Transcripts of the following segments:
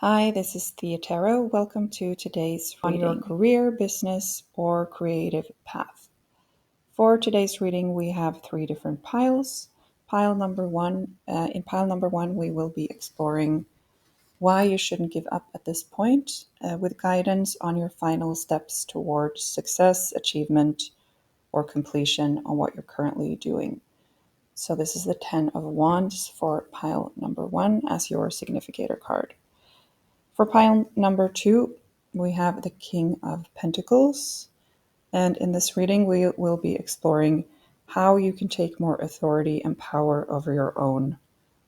Hi, this is Thea Tarot. Welcome to today's reading on your career, business, or creative path. For today's reading, we have 3 different piles. In pile number one, we will be exploring why you shouldn't give up at this point, with guidance on your final steps towards success, achievement, or completion on what you're currently doing. So this is the 10 of Wands for pile number 1 as your significator card. For pile number 2, we have the King of Pentacles. And in this reading, we will be exploring how you can take more authority and power over your own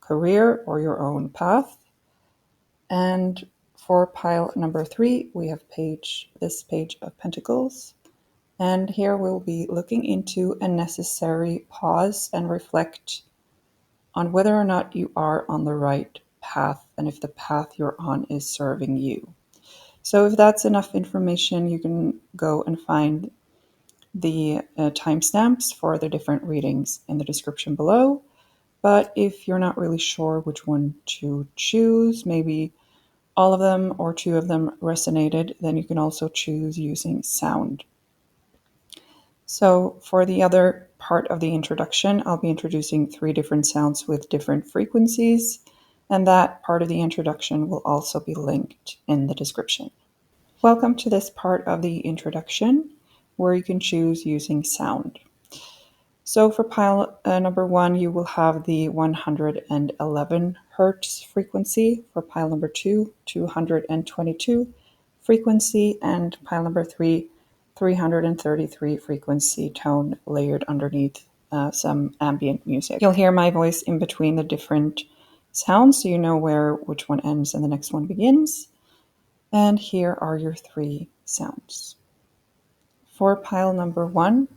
career or your own path. And for pile number 3, we have this Page of Pentacles. And here we'll be looking into a necessary pause and reflect on whether or not you are on the right path and if the path you're on is serving you. So if that's enough information, you can go and find the timestamps for the different readings in the description below. But if you're not really sure which one to choose, maybe all of them or 2 of them resonated, then you can also choose using sound. So for the other part of the introduction, I'll be introducing 3 different sounds with different frequencies, and that part of the introduction will also be linked in the description. Welcome to this part of the introduction where you can choose using sound. So for pile number 1, you will have the 111 Hertz frequency. For pile number 2, 222 frequency, and pile number 3, 333 frequency tone layered underneath some ambient music. You'll hear my voice in between the different sounds so you know which one ends and the next one begins. And here are your 3 sounds. For pile number 1,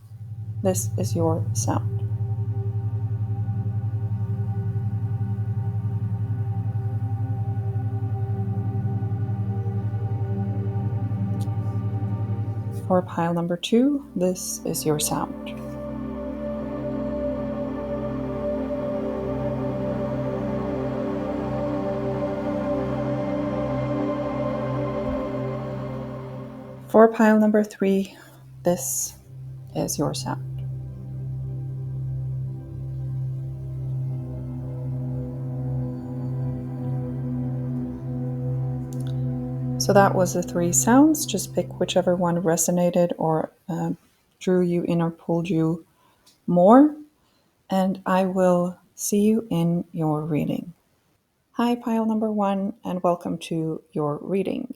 this is your sound. For pile number 2, this is your sound. For pile number 3, this is your sound. So that was the 3 sounds. Just pick whichever one resonated or drew you in or pulled you more. And I will see you in your reading. Hi, pile number 1, and welcome to your reading.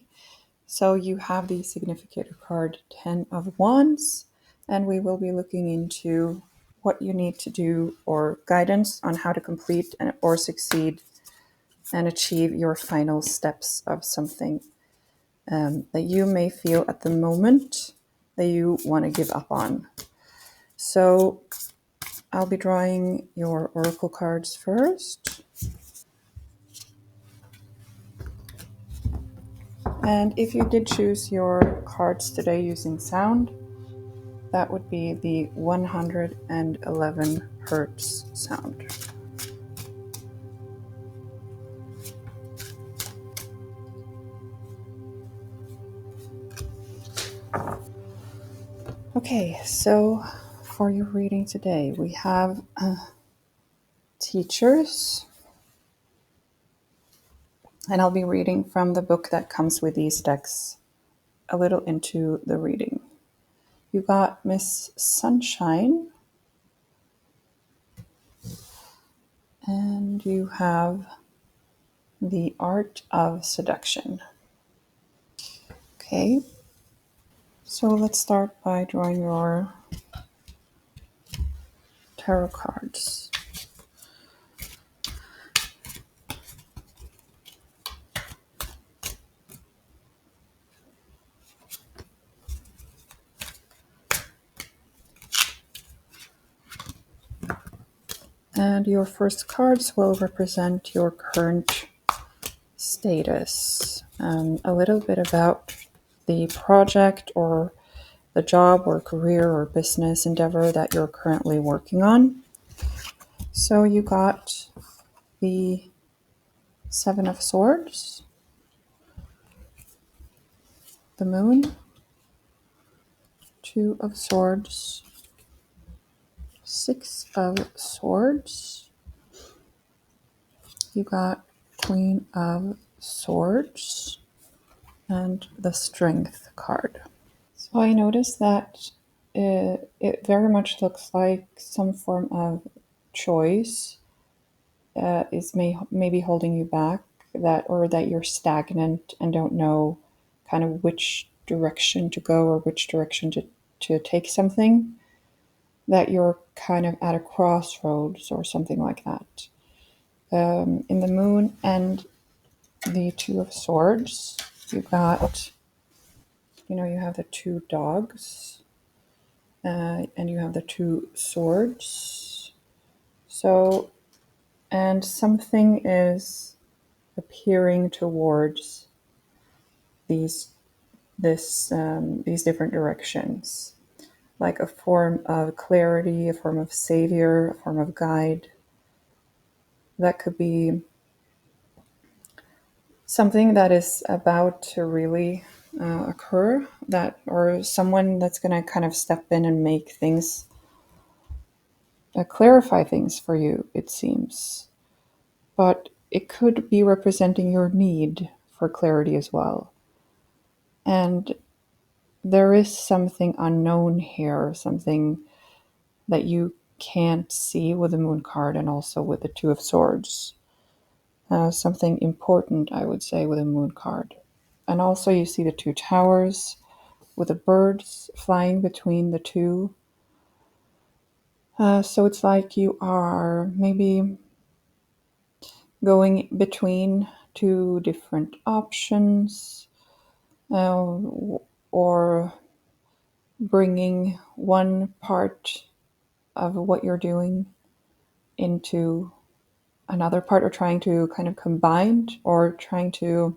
So you have the significator card 10 of Wands, and we will be looking into what you need to do or guidance on how to complete or succeed and achieve your final steps of something that you may feel at the moment that you want to give up on. So I'll be drawing your oracle cards first. And if you did choose your cards today using sound, that would be the 111 Hertz sound. Okay, so for your reading today, we have teachers. And I'll be reading from the book that comes with these decks a little into the reading. You got Miss Sunshine. And you have the Art of Seduction. Okay, so let's start by drawing your tarot cards. And your first cards will represent your current status, a little bit about the project or the job or career or business endeavor that you're currently working on. So you got the 7 of Swords, the Moon, Two of Swords, Six of Swords. You got Queen of Swords and the Strength card. So I noticed that it very much looks like some form of choice is maybe holding you back, that you're stagnant and don't know kind of which direction to go or which direction to take something, that you're kind of at a crossroads or something like that. In the Moon and the Two of Swords, you got, you have the two dogs, and you have the two swords. So, and something is appearing towards these different directions, like a form of clarity, a form of savior, a form of guide. That could be something that is about to really occur, or someone that's going to kind of step in and make things, clarify things for you, it seems. But it could be representing your need for clarity as well. And there is something unknown here, something that you can't see with the Moon card and also with the Two of Swords. Something important, I would say, with the Moon card. And also you see the two towers with the birds flying between the two. So it's like you are maybe going between two different options, or bringing one part of what you're doing into another part, or trying to kind of combine, or trying to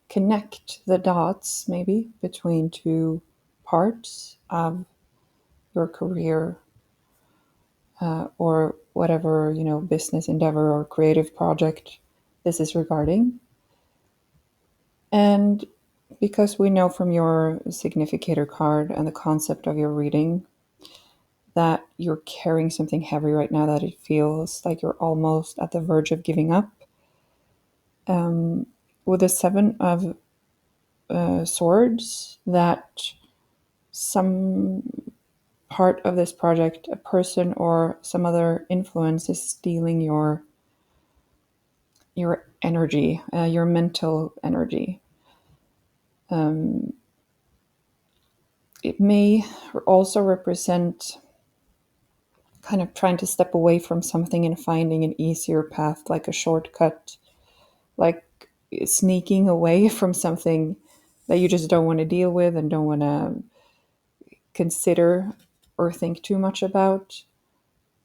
connect the dots maybe between two parts of your career, or whatever, business endeavor or creative project this is regarding. And because we know from your significator card and the concept of your reading that you're carrying something heavy right now, that it feels like you're almost at the verge of giving up. With the Seven of Swords, that some part of this project, a person or some other influence, is stealing your energy, your mental energy. It may also represent kind of trying to step away from something and finding an easier path, like a shortcut, like sneaking away from something that you just don't want to deal with and don't want to consider or think too much about.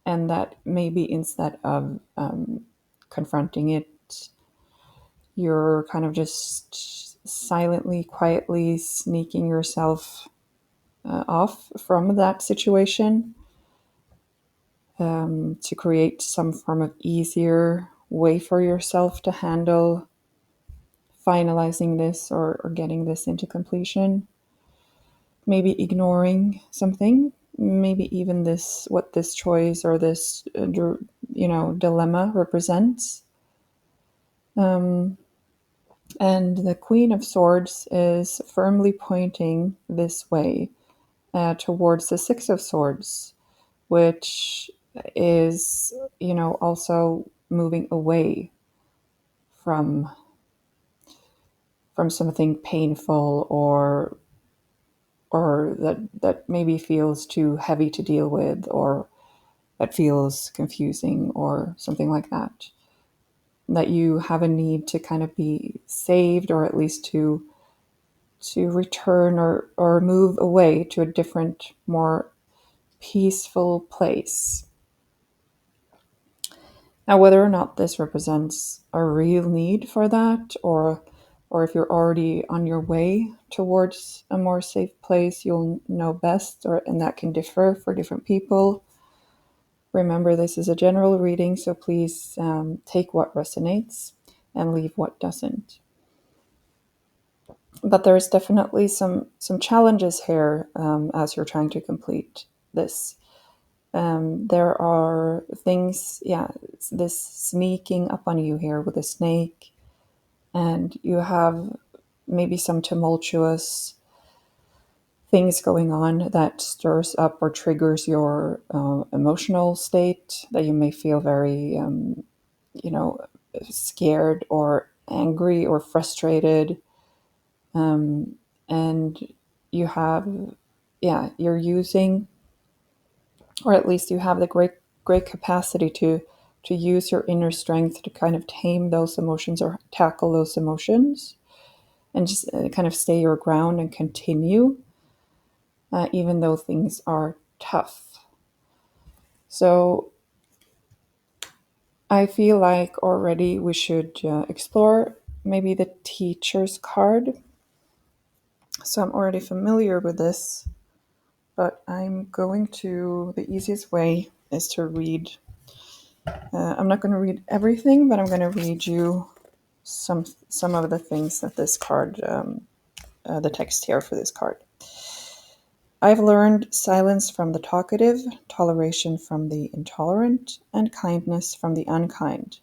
And that maybe instead of confronting it, you're kind of just silently, quietly sneaking yourself off from that situation, to create some form of easier way for yourself to handle finalizing this, or getting this into completion. Maybe ignoring something, maybe even what this choice or this dilemma represents. And the Queen of Swords is firmly pointing this way, towards the Six of Swords, which is, also moving away from something painful, or that maybe feels too heavy to deal with, or that feels confusing, or something like that. That you have a need to kind of be saved, or at least to return, or move away to a different, more peaceful place. Now, whether or not this represents a real need for that, or if you're already on your way towards a more safe place, you'll know best, and that can differ for different people. Remember, this is a general reading, so please take what resonates and leave what doesn't. But there's definitely some challenges here as you're trying to complete this. There are things, yeah, this sneaking up on you here with a snake, and you have maybe some tumultuous things going on that stirs up or triggers your emotional state, that you may feel very, you know, scared or angry or frustrated. And you have, yeah, you're using, or at least you have the great capacity to use your inner strength to kind of tame those emotions or tackle those emotions, and just kind of stay your ground and continue, even though things are tough. So I feel like already we should explore maybe the teacher's card. So I'm already familiar with this, but I'm going to, the easiest way is to read. I'm not going to read everything, but I'm going to read you some of the things that this card, the text here for this card. I've learned silence from the talkative, toleration from the intolerant, and kindness from the unkind.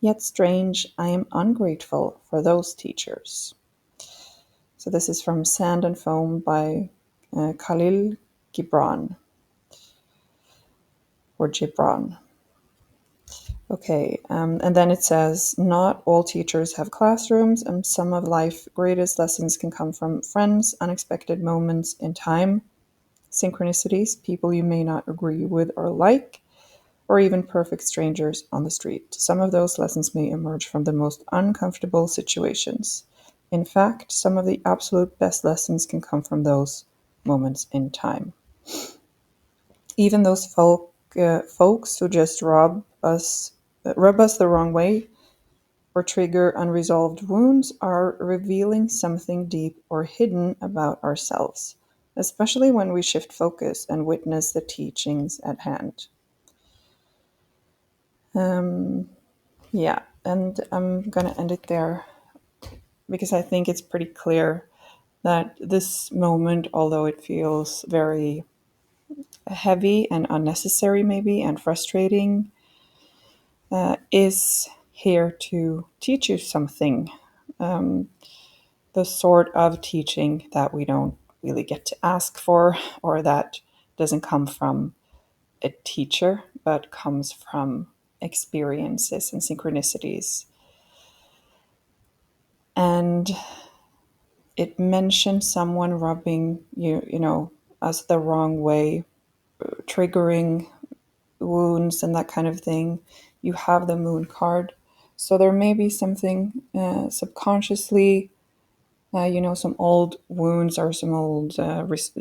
Yet strange, I am ungrateful for those teachers. So this is from Sand and Foam by Khalil Gibran, or Gibran. Okay, and then it says, not all teachers have classrooms, and some of life's greatest lessons can come from friends, unexpected moments in time, synchronicities, people you may not agree with or like, or even perfect strangers on the street. Some of those lessons may emerge from the most uncomfortable situations. In fact, some of the absolute best lessons can come from those moments in time. Even those folks who just rub us the wrong way or trigger unresolved wounds are revealing something deep or hidden about ourselves, especially when we shift focus and witness the teachings at hand. Yeah, and I'm gonna end it there because I think it's pretty clear that this moment, although it feels very heavy and unnecessary, maybe, and frustrating, is here to teach you something. The sort of teaching that we don't really get to ask for, or that doesn't come from a teacher, but comes from experiences and synchronicities. And it mentioned someone rubbing us the wrong way, triggering wounds and that kind of thing. You have the moon card. So there may be something subconsciously, some old wounds or some old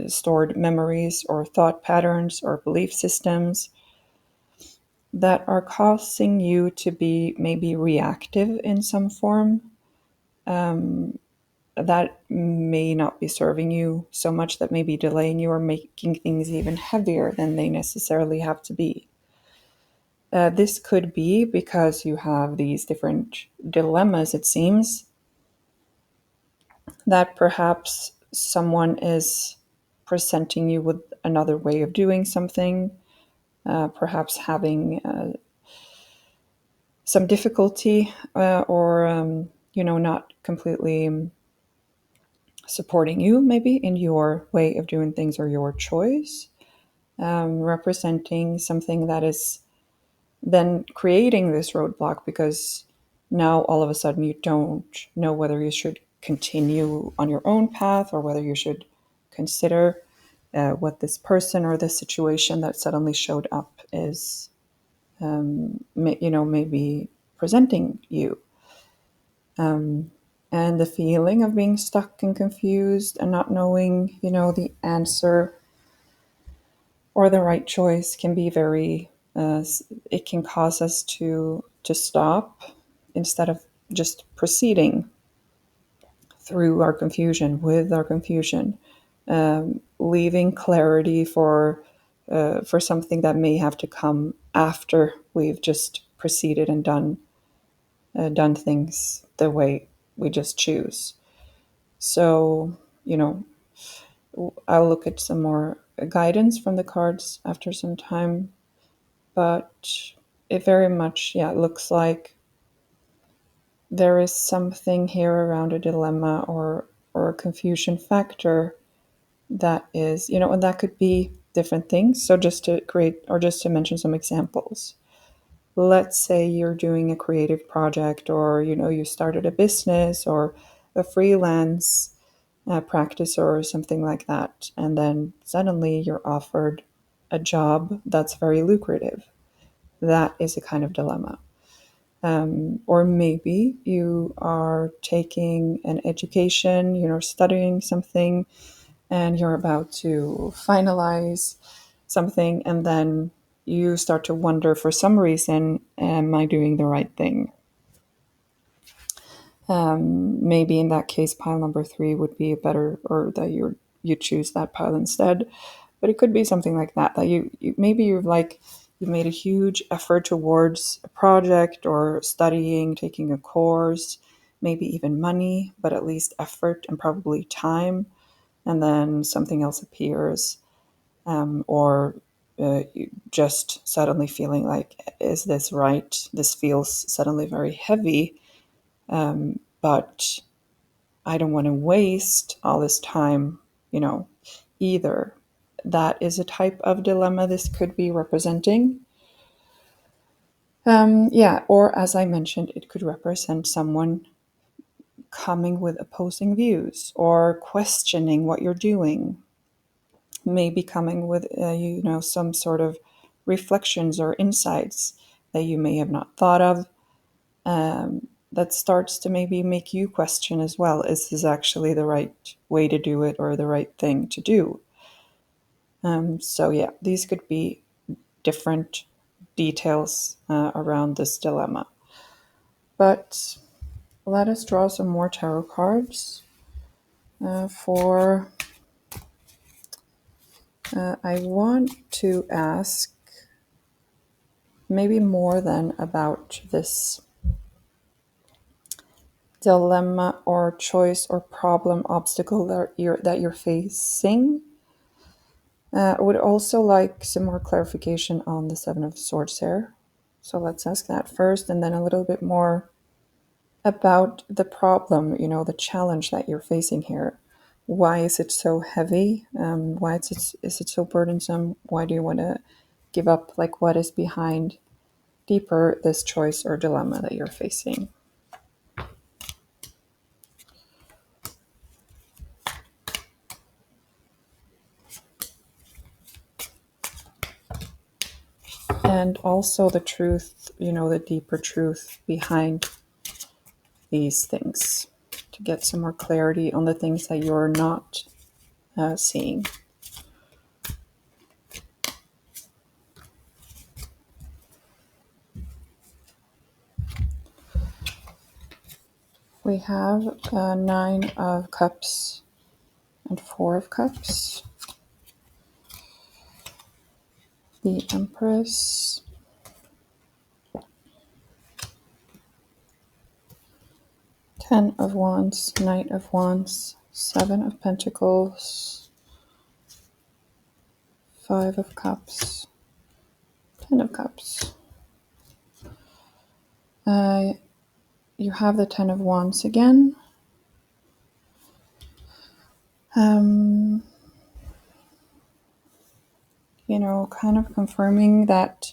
stored memories or thought patterns or belief systems that are causing you to be maybe reactive in some form, that may not be serving you so much, that may be delaying you or making things even heavier than they necessarily have to be. This could be because you have these different dilemmas, it seems, that perhaps someone is presenting you with another way of doing something, perhaps having some difficulty, or not completely supporting you maybe in your way of doing things or your choice, representing something that is then creating this roadblock, because now all of a sudden you don't know whether you should continue on your own path or whether you should consider what this person or this situation that suddenly showed up is, maybe presenting you. And the feeling of being stuck and confused and not knowing, the answer or the right choice can be very, it can cause us to stop instead of just proceeding through our confusion, with our confusion, leaving clarity for something that may have to come after we've just proceeded and done things the way we just choose. So, I'll look at some more guidance from the cards after some time, but it very much, looks like there is something here around a dilemma or a confusion factor that is, and that could be different things. So just to create or just to mention some examples. Let's say you're doing a creative project, or you started a business or a freelance practice or something like that, and then suddenly you're offered a job that's very lucrative. That is a kind of dilemma. Or maybe you are taking an education, studying something, and you're about to finalize something, and then you start to wonder, for some reason, am I doing the right thing? Maybe in that case, pile number 3 would be a better, or that you choose that pile instead. But it could be something like that. That maybe you've made a huge effort towards a project or studying, taking a course, maybe even money, but at least effort and probably time. And then something else appears, or you just suddenly feeling like, is this right? This feels suddenly very heavy, but I don't want to waste all this time, either. That is a type of dilemma this could be representing. Or as I mentioned, it could represent someone coming with opposing views or questioning what you're doing, maybe coming with, some sort of reflections or insights that you may have not thought of. That starts to maybe make you question as well, is this actually the right way to do it or the right thing to do? These could be different details around this dilemma. But let us draw some more tarot cards for. I want to ask maybe more than about this dilemma or choice or problem, obstacle that you're facing. I would also like some more clarification on the Seven of Swords here. So let's ask that first, and then a little bit more about the problem, the challenge that you're facing here. Why is it so heavy? Why is it so burdensome? Why do you want to give up? Like, what is behind deeper this choice or dilemma that you're facing? And also the truth, the deeper truth behind these things, to get some more clarity on the things that you're not seeing. We have 9 of Cups and 4 of Cups. The Empress. Ten of Wands, Knight of Wands, 7 of Pentacles, 5 of Cups, 10 of Cups. You have the 10 of Wands again. Kind of confirming that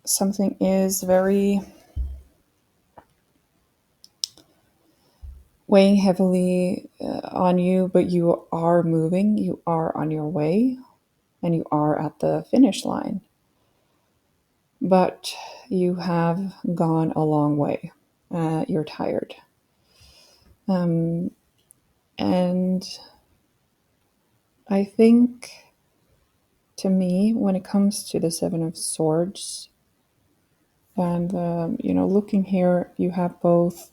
something is very weighing heavily on you, but you are moving, you are on your way, and you are at the finish line. But you have gone a long way. You're tired. And I think, to me, when it comes to the 7 of Swords, and, looking here, you have both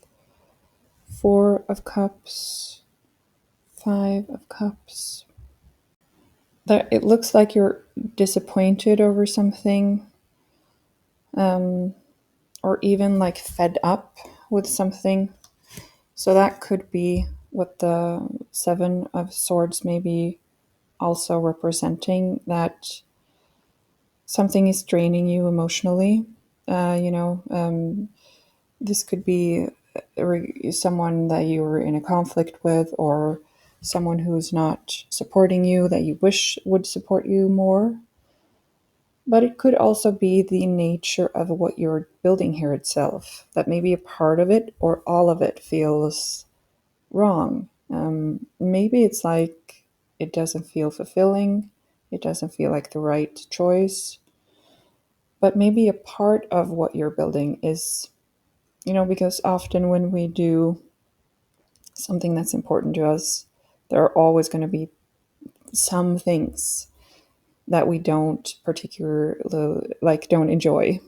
4 of Cups, 5 of Cups. It looks like you're disappointed over something, or even like fed up with something. So that could be what the Seven of Swords may be also representing, that something is draining you emotionally. This could be someone that you're in a conflict with, or someone who's not supporting you that you wish would support you more. But it could also be the nature of what you're building here itself, that maybe a part of it or all of it feels wrong. Maybe it's like it doesn't feel fulfilling, it doesn't feel like the right choice, but maybe a part of what you're building is, because often when we do something that's important to us, there are always going to be some things that we don't particularly like, don't enjoy,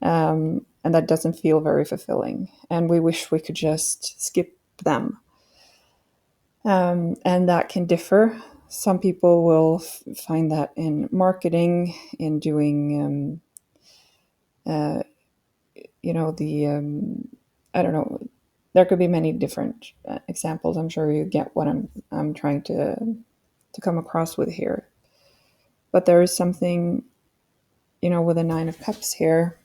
and that doesn't feel very fulfilling, and we wish we could just skip them. And that can differ. Some people will find that in marketing, in doing, the I don't know. There could be many different examples. I'm sure you get what I'm trying to come across with here. But there is something, with a Nine of Cups here.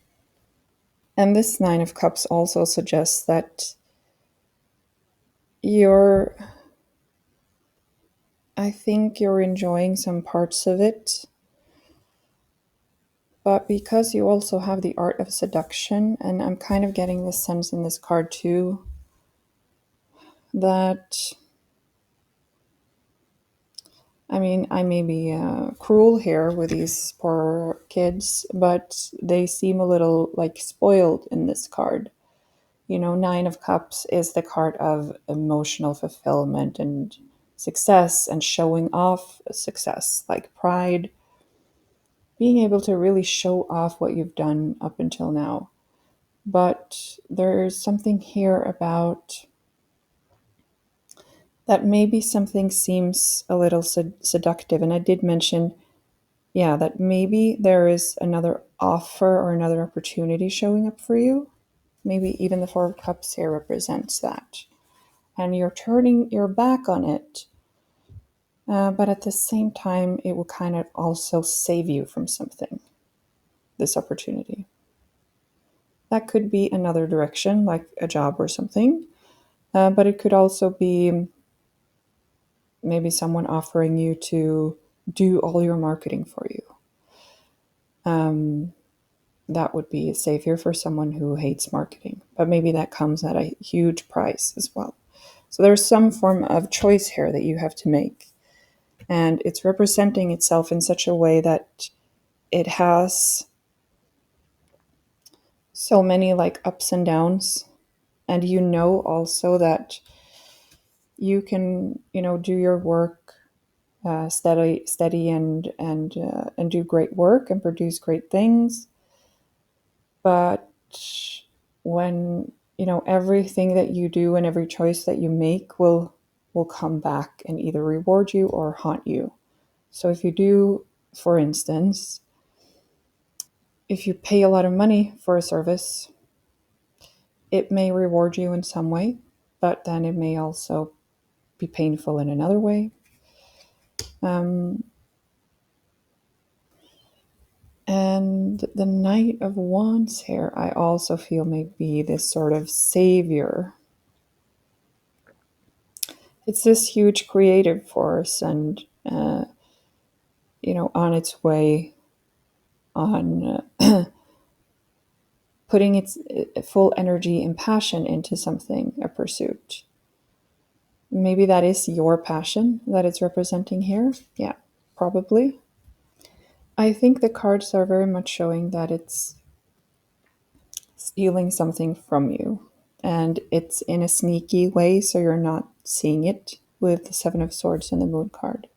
And this Nine of Cups also suggests that I think you're enjoying some parts of it, but because you also have the art of seduction, and I'm kind of getting this sense in this card too, that, I mean, I may be cruel here with these poor kids, but they seem a little like spoiled in this card. Nine of Cups is the card of emotional fulfillment and success and showing off success, like pride, being able to really show off what you've done up until now. But there's something here about that maybe something seems a little seductive. And I did mention, yeah, that maybe there is another offer or another opportunity showing up for you. Maybe even the Four of Cups here represents that. And you're turning your back on it. But at the same time, it will kind of also save you from something, this opportunity. That could be another direction, like a job or something. But it could also be maybe someone offering you to do all your marketing for you. That would be a savior for someone who hates marketing. But maybe that comes at a huge price as well. So there's some form of choice here that you have to make. And it's representing itself in such a way that it has so many like ups and downs. And also that you can, do your work steady and do great work and produce great things. But when everything that you do and every choice that you make will come back and either reward you or haunt you. So if you do, for instance, if you pay a lot of money for a service, it may reward you in some way, but then it may also be painful in another way. And the Knight of Wands here, I also feel may be this sort of savior. It's this huge creative force and, on its way on putting its full energy and passion into something, a pursuit. Maybe that is your passion that it's representing here. Yeah, probably. I think the cards are very much showing that it's stealing something from you. And it's in a sneaky way, so you're not seeing it with the Seven of Swords and the Moon card.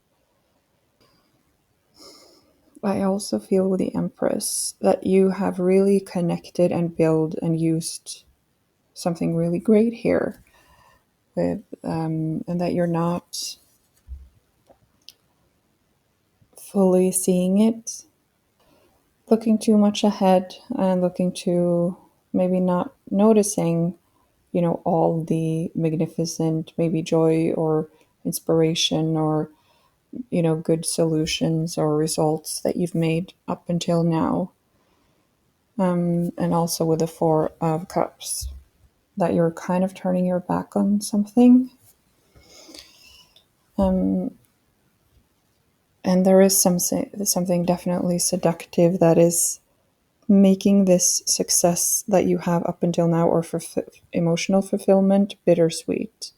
I also feel with the Empress that you have really connected and built and used something really great here, with and that you're not fully seeing it, looking too much ahead and looking to maybe not noticing all the magnificent, maybe joy or inspiration or, good solutions or results that you've made up until now. And also with the Four of Cups, that you're kind of turning your back on something. And there is something definitely seductive that is making this success that you have up until now, or emotional fulfillment, bittersweet.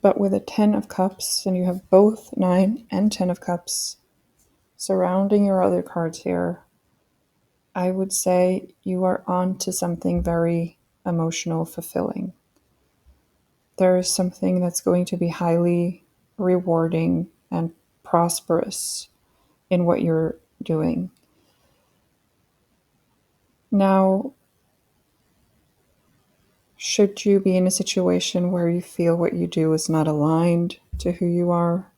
But with a 10 of Cups, and you have both 9 and 10 of Cups surrounding your other cards here, I would say you are on to something very emotional fulfilling. There is something that's going to be highly rewarding and prosperous in what you're doing. Now, should you be in a situation where you feel what you do is not aligned to who you are,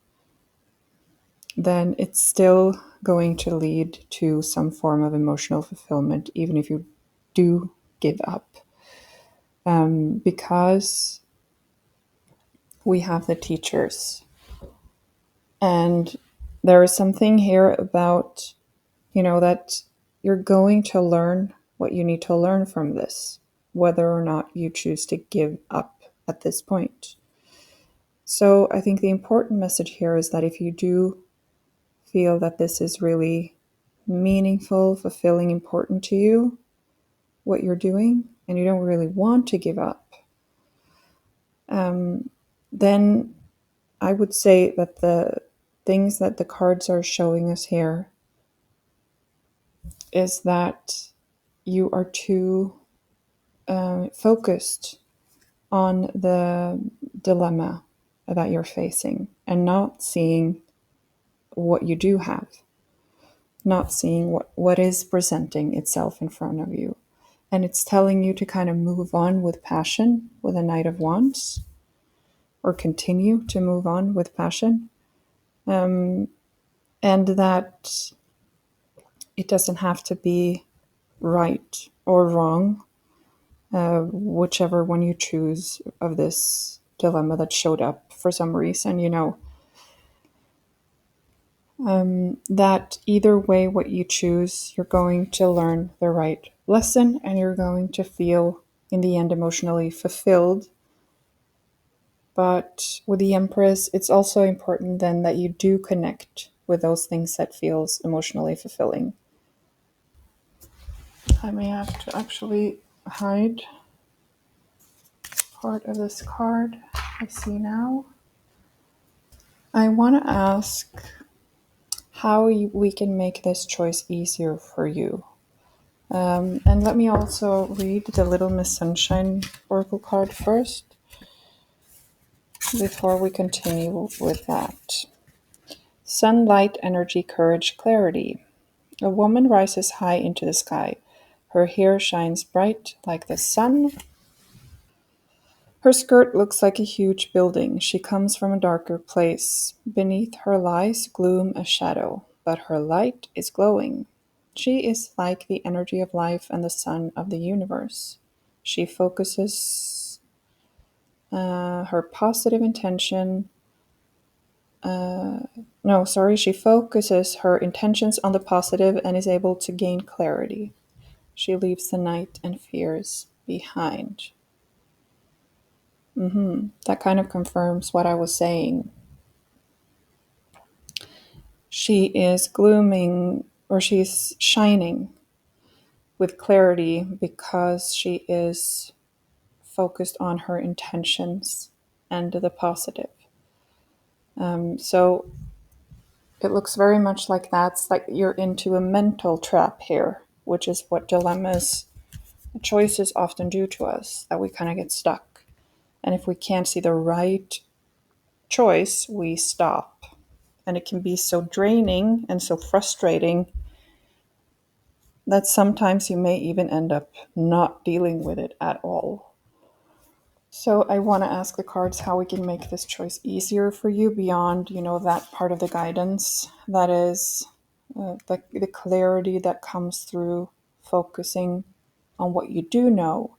then it's still going to lead to some form of emotional fulfillment, even if you do give up. Because we have the teachers. And there is something here about, that you're going to learn what you need to learn from this, whether or not you choose to give up at this point. So I think the important message here is that if you do feel that this is really meaningful, fulfilling, important to you, what you're doing, and you don't really want to give up, then I would say that the things that the cards are showing us here is that you are too focused on the dilemma that you're facing and not seeing what you do have, not seeing what is presenting itself in front of you. And it's telling you to kind of move on with passion with a Knight of Wands, or continue to move on with passion. And that it doesn't have to be right or wrong, whichever one you choose of this dilemma that showed up for some reason, that either way, what you choose, you're going to learn the right lesson and you're going to feel, in the end, emotionally fulfilled. But with the Empress, it's also important then that you do connect with those things that feels emotionally fulfilling. I may have to actually hide part of this card. I see now. I want to ask how we can make this choice easier for you. And let me also read the Little Miss Sunshine Oracle card first before we continue with that. Sunlight, energy, courage, clarity. A woman rises high into the sky. Her hair shines bright like the sun. Her skirt looks like a huge building. She comes from a darker place. Beneath her lies gloom, a shadow, but her light is glowing. She is like the energy of life and the sun of the universe. She focuses her positive intention. She focuses her intentions on the positive and is able to gain clarity. She leaves the night and fears behind. That kind of confirms what I was saying. She is glooming, or she's shining with clarity because she is focused on her intentions and the positive. So it looks very much like that's like you're into a mental trap here, which is what dilemmas, choices often do to us, that we kind of get stuck. And if we can't see the right choice, we stop. And it can be so draining and so frustrating that sometimes you may even end up not dealing with it at all. So I want to ask the cards how we can make this choice easier for you beyond, that part of the guidance that is the clarity that comes through focusing on what you do know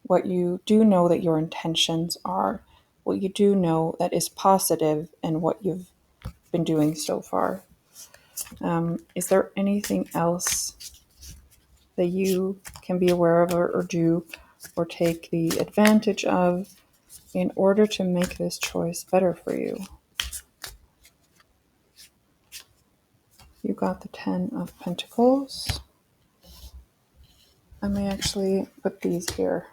what you do know that your intentions are, what you do know that is positive, and what you've been doing so far. Is there anything else that you can be aware of or do or take the advantage of in order to make this choice better for you? You got the Ten of Pentacles. I may actually put these here.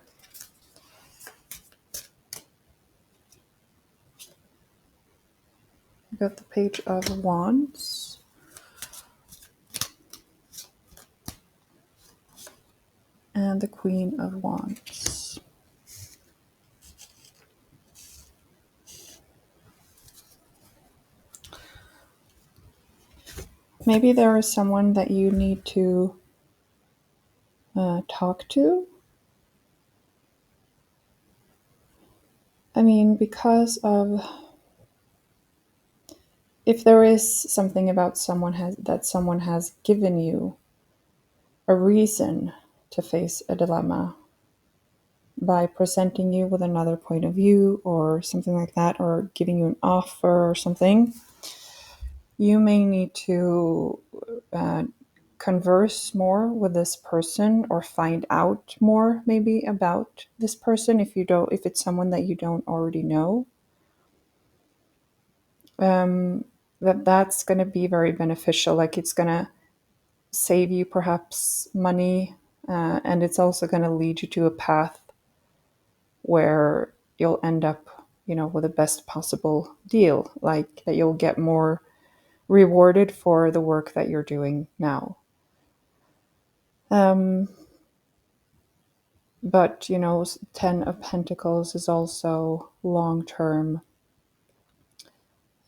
You got the Page of Wands. And the Queen of Wands. Maybe there is someone that you need to talk to. I mean, because of, if there is something about someone has given you a reason to face a dilemma by presenting you with another point of view or something like that, or giving you an offer or something, you may need to converse more with this person or find out more maybe about this person if it's someone that you don't already know. That's going to be very beneficial. Like, it's going to save you perhaps money, and it's also going to lead you to a path where you'll end up, with the best possible deal, like that you'll get more rewarded for the work that you're doing now. But, Ten of Pentacles is also long-term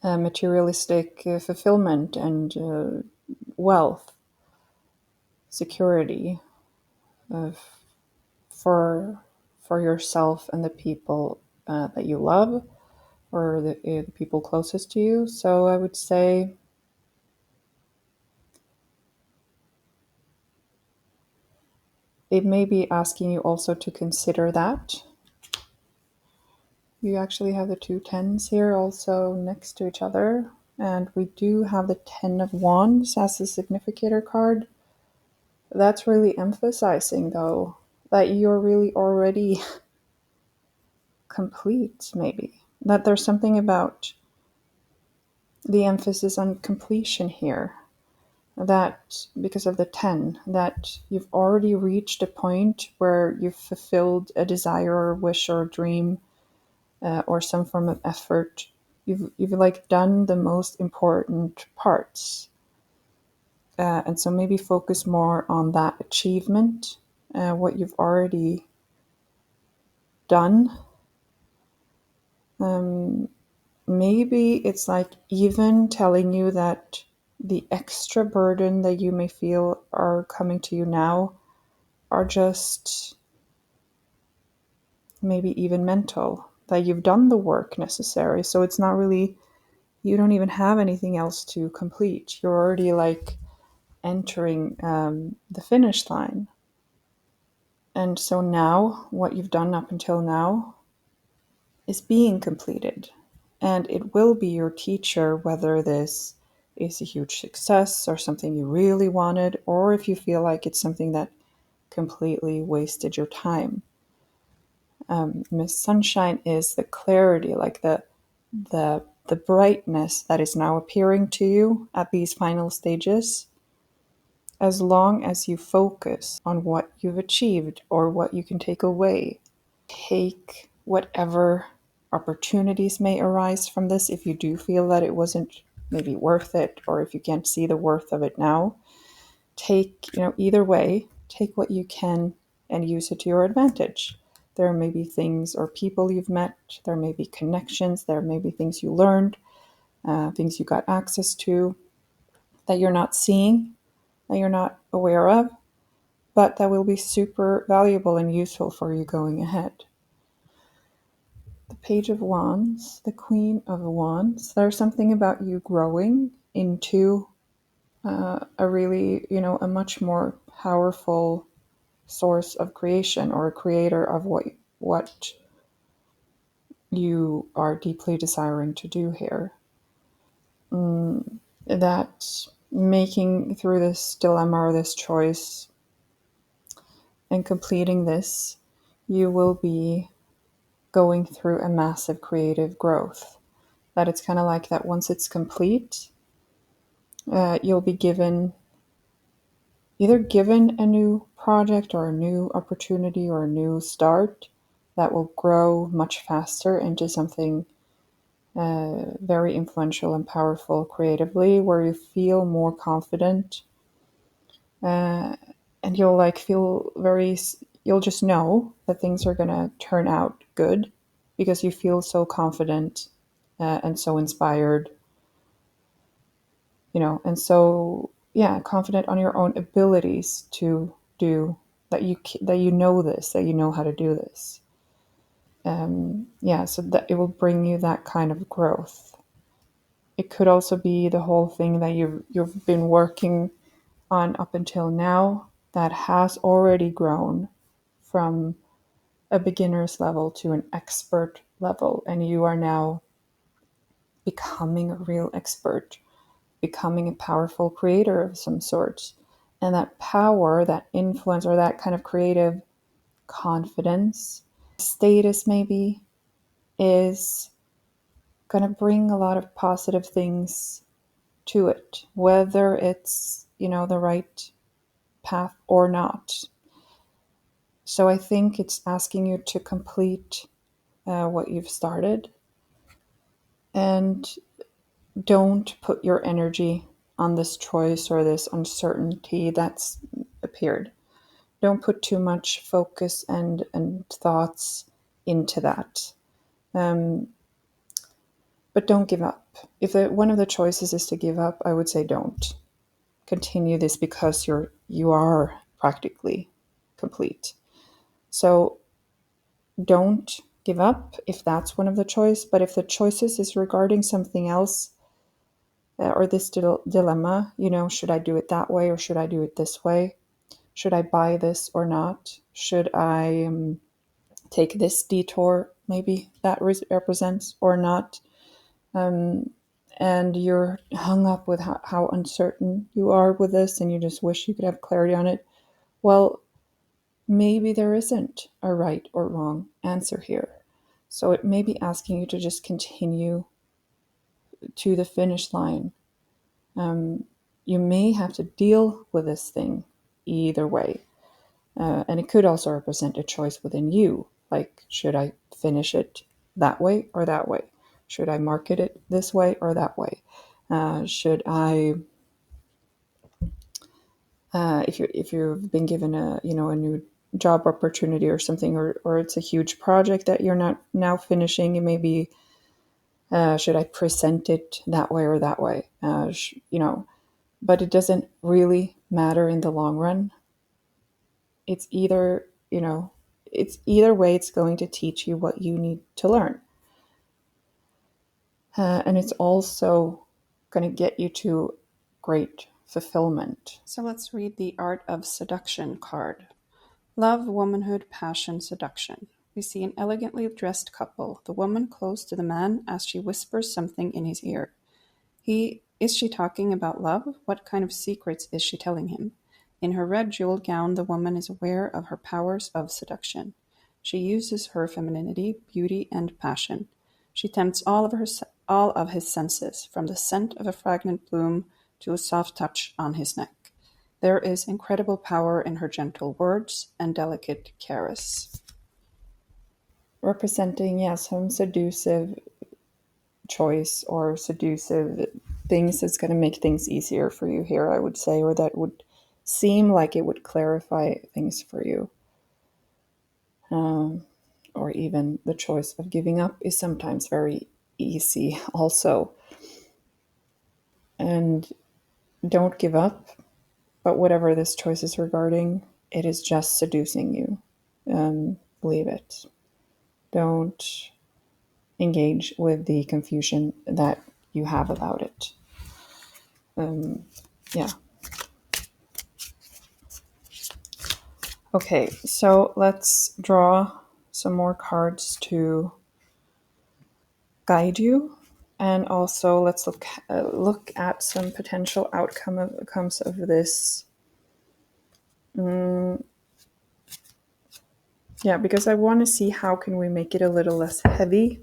materialistic fulfillment and wealth, security for yourself and the people that you love, or the people closest to you. So I would say it may be asking you also to consider that. You actually have the two tens here also next to each other. And we do have the Ten of Wands as the significator card. That's really emphasizing, though, that you're really already complete, maybe. That there's something about the emphasis on completion here. That because of the 10, that you've already reached a point where you've fulfilled a desire or wish or dream, or some form of effort. You've like done the most important parts, and so maybe focus more on that achievement, what you've already done. Maybe it's like even telling you that the extra burden that you may feel are coming to you now are just maybe even mental, that you've done the work necessary. So it's not really, you don't even have anything else to complete. You're already like entering the finish line. And so now, what you've done up until now is being completed. And it will be your teacher, whether this is a huge success or something you really wanted, or if you feel like it's something that completely wasted your time. Miss Sunshine is the clarity, like the brightness that is now appearing to you at these final stages. As long as you focus on what you've achieved or what you can take away, take whatever opportunities may arise from this. If you do feel that it wasn't maybe worth it, or if you can't see the worth of it now, take, either way, take what you can and use it to your advantage. There may be things or people you've met, there may be connections, there may be things you learned, things you got access to that you're not seeing, that you're not aware of, but that will be super valuable and useful for you going ahead. The Page of Wands, the Queen of Wands. There's something about you growing into a really, a much more powerful source of creation, or a creator of what what you are deeply desiring to do here. That making through this dilemma or this choice and completing this, you will be going through a massive creative growth. That it's kind of like that once it's complete, you'll be either given a new project or a new opportunity or a new start that will grow much faster into something very influential and powerful creatively, where you feel more confident, and you'll like feel very, you'll just know that things are going to turn out good because you feel so confident and so inspired, and so, yeah, confident on your own abilities to do that. You know this, that you know how to do this. Yeah, so that it will bring you that kind of growth. It could also be the whole thing that you've been working on up until now that has already grown from a beginner's level to an expert level, and you are now becoming a real expert, becoming a powerful creator of some sort. And that power, that influence, or that kind of creative confidence, status maybe, is going to bring a lot of positive things to it, whether it's, the right path or not. So I think it's asking you to complete what you've started, and don't put your energy on this choice or this uncertainty that's appeared. Don't put too much focus and thoughts into that. But don't give up. If one of the choices is to give up, I would say don't. Continue this because you are practically complete. So don't give up if that's one of the choice. But if the choices is regarding something else, or this dilemma, should I do it that way or should I do it this way? Should I buy this or not? Should I take this detour, maybe that represents, or not? And you're hung up with how uncertain you are with this and you just wish you could have clarity on it. Well, maybe there isn't a right or wrong answer here. So it may be asking you to just continue to the finish line. You may have to deal with this thing either way. And it could also represent a choice within you. Like, should I finish it that way or that way? Should I market it this way or that way? Should I, if you've been given a new job opportunity or something, or it's a huge project that you're not now finishing, it may be, should I present it that way or that way? But it doesn't really matter in the long run. It's either, it's either way, it's going to teach you what you need to learn. And it's also going to get you to great fulfillment. So let's read the Art of Seduction card. Love, womanhood, passion, seduction. We see an elegantly dressed couple, the woman close to the man as she whispers something in his ear. Is she talking about love? What kind of secrets is she telling him? In her red jeweled gown, the woman is aware of her powers of seduction. She uses her femininity, beauty, and passion. She tempts all of his senses, from the scent of a fragrant bloom to a soft touch on his neck. There is incredible power in her gentle words and delicate caress. Representing, yes, some seductive choice or seductive things that's going to make things easier for you here, I would say, or that would seem like it would clarify things for you. Or even the choice of giving up is sometimes very easy also. And don't give up, but whatever this choice is regarding, it is just seducing you. Believe it. Don't engage with the confusion that you have about it. Yeah. Okay, so let's draw some more cards to guide you. And also let's look at some potential outcomes of this. Yeah, because I want to see how can we make it a little less heavy.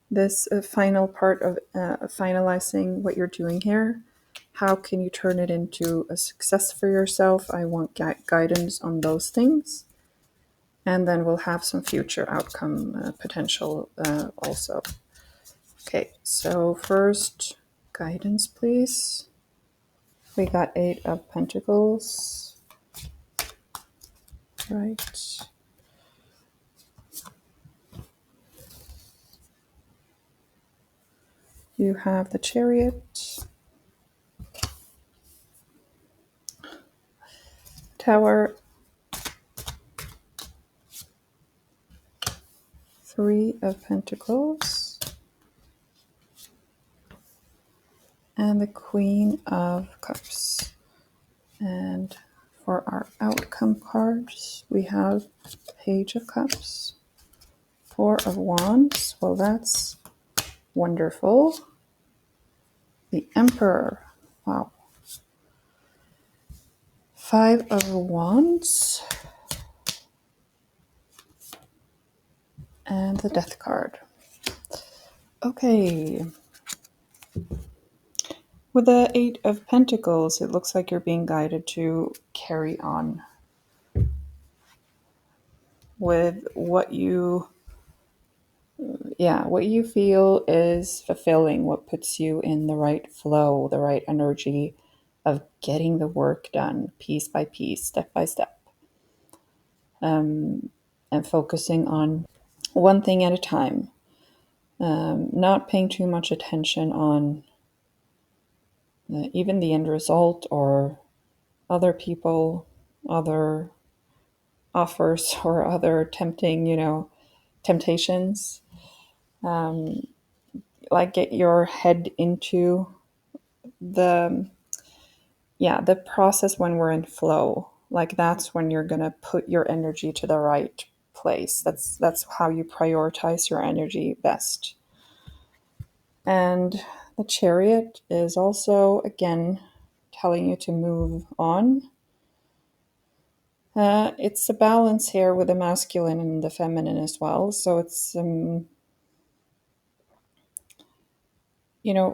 This final part of finalizing what you're doing here. How can you turn it into a success for yourself? I want guidance on those things. And then we'll have some future outcome potential also. Okay, so first, guidance, please. We got 8 of Pentacles. Right. You have the Chariot. Tower. 3 of Pentacles. And the Queen of Cups. And for our outcome cards, we have Page of Cups, 4 of Wands. Well, that's wonderful. The Emperor. Wow. 5 of Wands. And the Death card. Okay. With the 8 of Pentacles, it looks like you're being guided to carry on with what you feel is fulfilling, what puts you in the right flow, the right energy of getting the work done piece by piece, step by step, and focusing on one thing at a time, not paying too much attention on even the end result or other people, other offers, or other temptations. Like get your head into the process when we're in flow. Like that's when you're gonna put your energy to the right place. That's how you prioritize your energy best. And the Chariot is also again telling you to move on. It's a balance here with the masculine and the feminine as well. So it's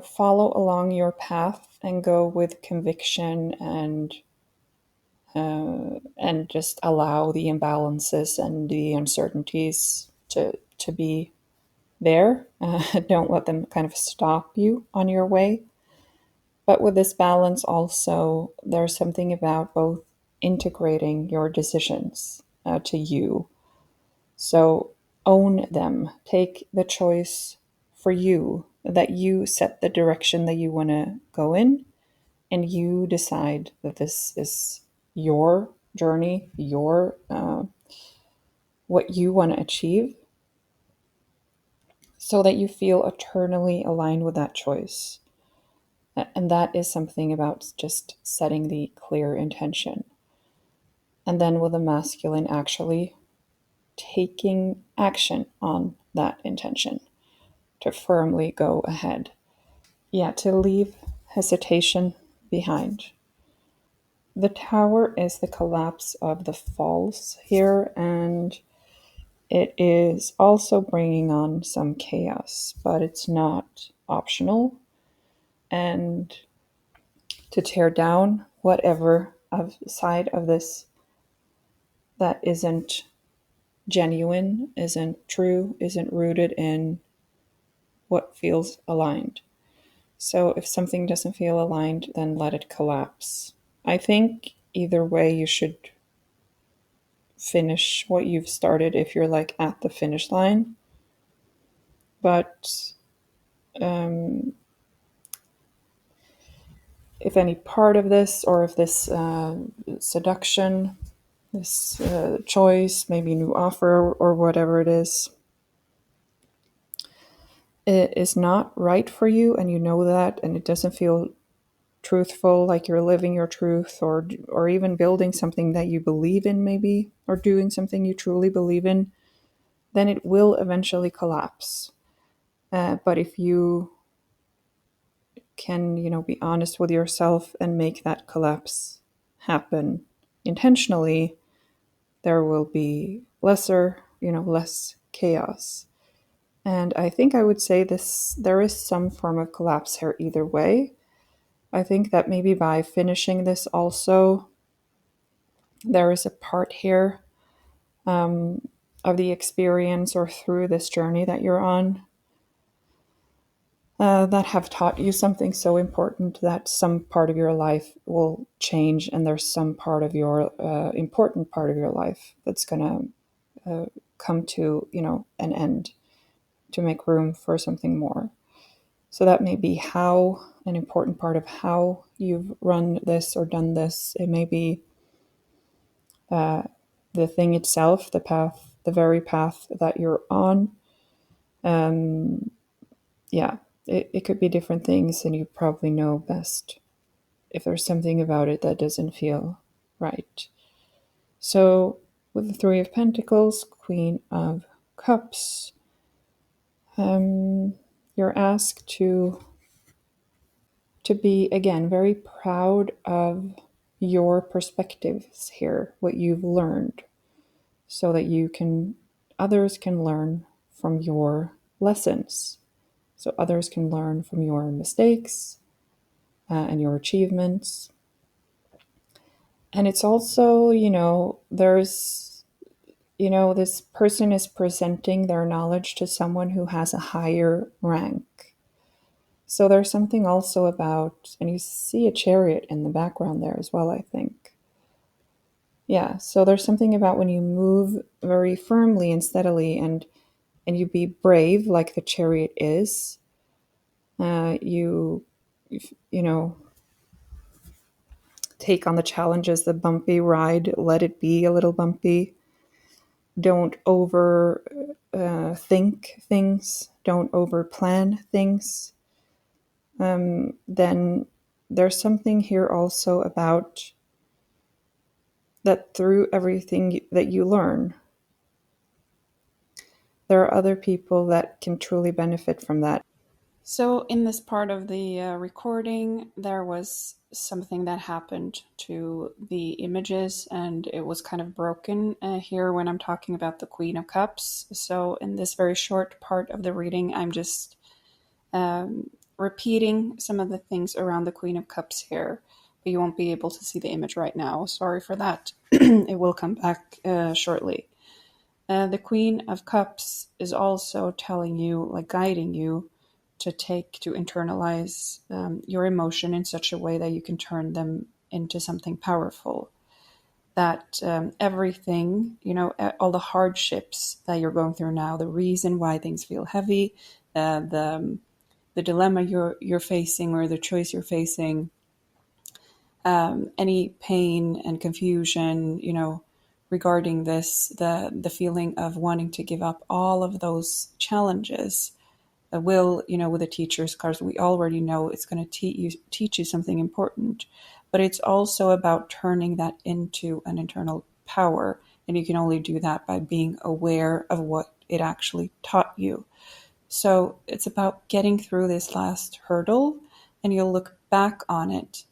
follow along your path and go with conviction and just allow the imbalances and the uncertainties to be there. Don't let them kind of stop you on your way. But with this balance also, there's something about both integrating your decisions to you. So own them. Take the choice for you, that you set the direction that you want to go in, and you decide that this is your journey, your what you want to achieve, so that you feel eternally aligned with that choice. And that is something about just setting the clear intention. And then with the masculine, actually taking action on that intention to firmly go ahead. Yeah, to leave hesitation behind. The Tower is the collapse of the false here, and it is also bringing on some chaos, but it's not optional. And to tear down whatever side of this that isn't genuine, isn't true, isn't rooted in what feels aligned. So if something doesn't feel aligned, then let it collapse. I think either way, you should finish what you've started if you're like at the finish line. But if any part of this, or if this seduction, this choice, maybe new offer or whatever it is not right for you, and you know that, and it doesn't feel truthful, like you're living your truth, or even building something that you believe in, maybe, or doing something you truly believe in, then it will eventually collapse. But if you can, be honest with yourself and make that collapse happen intentionally, there will be less chaos. And I think I would say there is some form of collapse here either way. I think that maybe by finishing this also, there is a part here of the experience or through this journey that you're on that have taught you something so important that some part of your life will change, and there's some part of your important part of your life that's going to come to an end to make room for something more. So that may be how an important part of how you've run this or done this. It may be the thing itself, the path, the very path that you're on. Yeah, it could be different things, and you probably know best if there's something about it that doesn't feel right. So, with the Three of Pentacles, Queen of Cups, you're asked to be, again, very proud of your perspectives here, what you've learned, so that others can learn from your lessons. So others can learn from your mistakes and your achievements. And it's also, there's, this person is presenting their knowledge to someone who has a higher rank. So there's something also about, and you see a chariot in the background there as well, I think. Yeah, so there's something about when you move very firmly and steadily and you be brave like the chariot is, you know, take on the challenges, the bumpy ride, let it be a little bumpy. Don't over think things, don't over plan things. Then there's something here also about that through everything that you learn, there are other people that can truly benefit from that. So, in this part of the recording, there was something that happened to the images, and it was kind of broken here when I'm talking about the Queen of Cups. So, in this very short part of the reading, I'm just repeating some of the things around the Queen of Cups here, but you won't be able to see the image right now. Sorry for that. It will come back shortly. The Queen of Cups is also telling you, like guiding you, to internalize your emotion in such a way that you can turn them into something powerful. That everything, all the hardships that you're going through now, the reason why things feel heavy, the dilemma you're facing or the choice you're facing, any pain and confusion, regarding this, the feeling of wanting to give up, all of those challenges will, with the teacher's cards, we already know it's going to teach you something important, but it's also about turning that into an internal power. And you can only do that by being aware of what it actually taught you. So it's about getting through this last hurdle, and you'll look back on it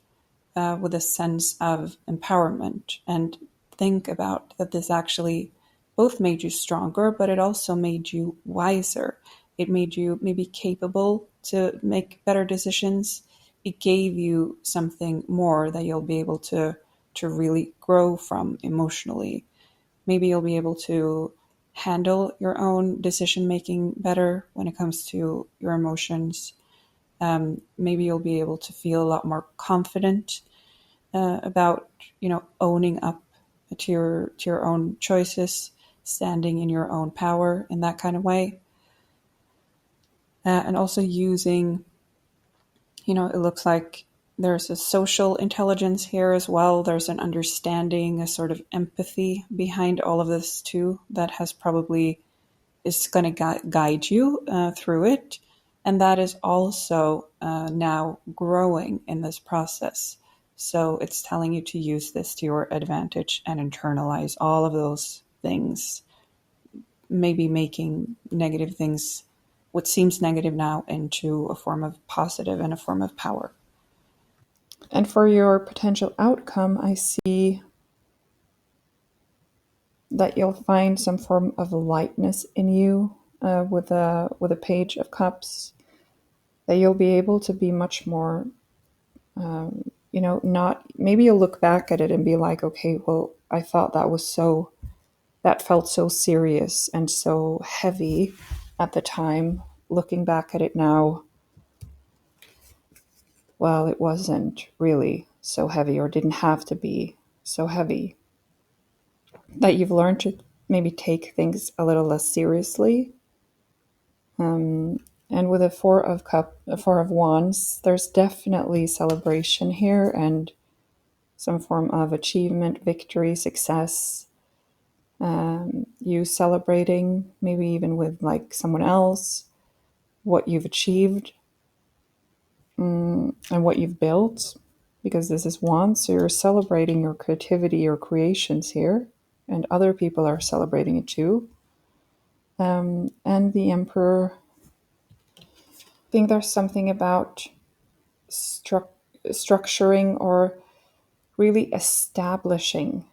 with a sense of empowerment and think about that this actually both made you stronger, but it also made you wiser. It made you maybe capable to make better decisions. It gave you something more that you'll be able to really grow from emotionally. Maybe you'll be able to handle your own decision making better when it comes to your emotions. Maybe you'll be able to feel a lot more confident about owning up to your own choices, standing in your own power in that kind of way. And also using, it looks like there's a social intelligence here as well. There's an understanding, a sort of empathy behind all of this too, that is going to guide you through it. And that is also now growing in this process. So it's telling you to use this to your advantage and internalize all of those things maybe making negative things, what seems negative now, into a form of positive and a form of power. And for your potential outcome, I see that you'll find some form of lightness in you with a Page of Cups, that you'll be able to be much more, not, maybe you'll look back at it and be like, okay, well, I thought that felt so serious and so heavy at the time. Looking back at it now, well, it wasn't really so heavy, or didn't have to be so heavy. That you've learned to maybe take things a little less seriously. And with a Four of Wands, there's definitely celebration here and some form of achievement, victory, success. You celebrating, maybe even with like someone else, what you've achieved and what you've built, because this is Wands, so you're celebrating your creativity, your creations here, and other people are celebrating it too. And the Emperor, I think there's something about structuring or really establishing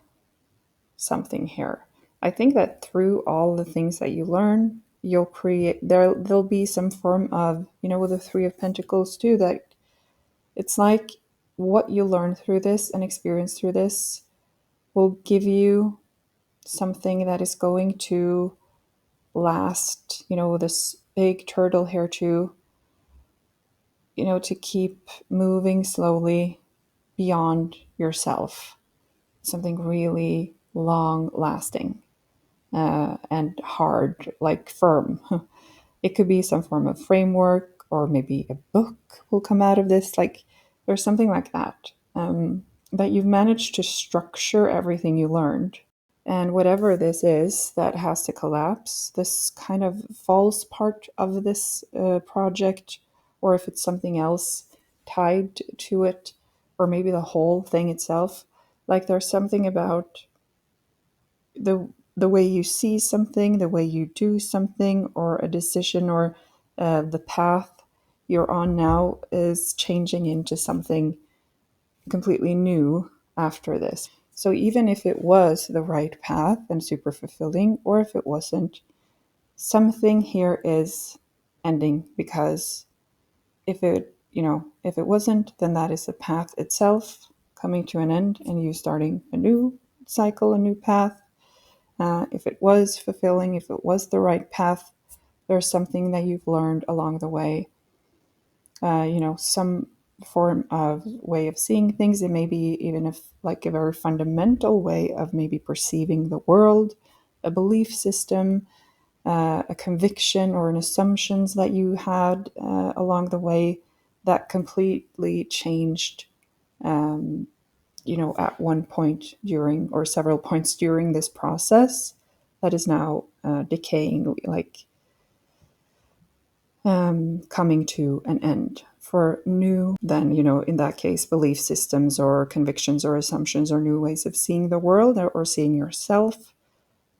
something here. I think that through all the things that you learn, you'll create, there'll be some form of, with the Three of Pentacles too, that it's like what you learn through this and experience through this will give you something that is going to last, this big turtle here too, to keep moving slowly beyond yourself. Something really long lasting and hard, like firm. It could be some form of framework, or maybe a book will come out of this. Like there's something like that, that you've managed to structure everything you learned. And whatever this is that has to collapse, this kind of falls part of this project, or if it's something else tied to it, or maybe the whole thing itself. Like there's something about the way you see something, the way you do something, or a decision, or the path you're on now is changing into something completely new after this. So even if it was the right path and super fulfilling, or if it wasn't, something here is ending, because if it wasn't, then that is the path itself coming to an end and you starting a new cycle, a new path. If it was fulfilling, if it was the right path, there's something that you've learned along the way. Some form of way of seeing things. It may be even like a very fundamental way of maybe perceiving the world, a belief system, a conviction or an assumptions that you had along the way that completely changed, at one point during, or several points during this process, that is now decaying, like coming to an end. For new, then, in that case, belief systems or convictions or assumptions or new ways of seeing the world or seeing yourself,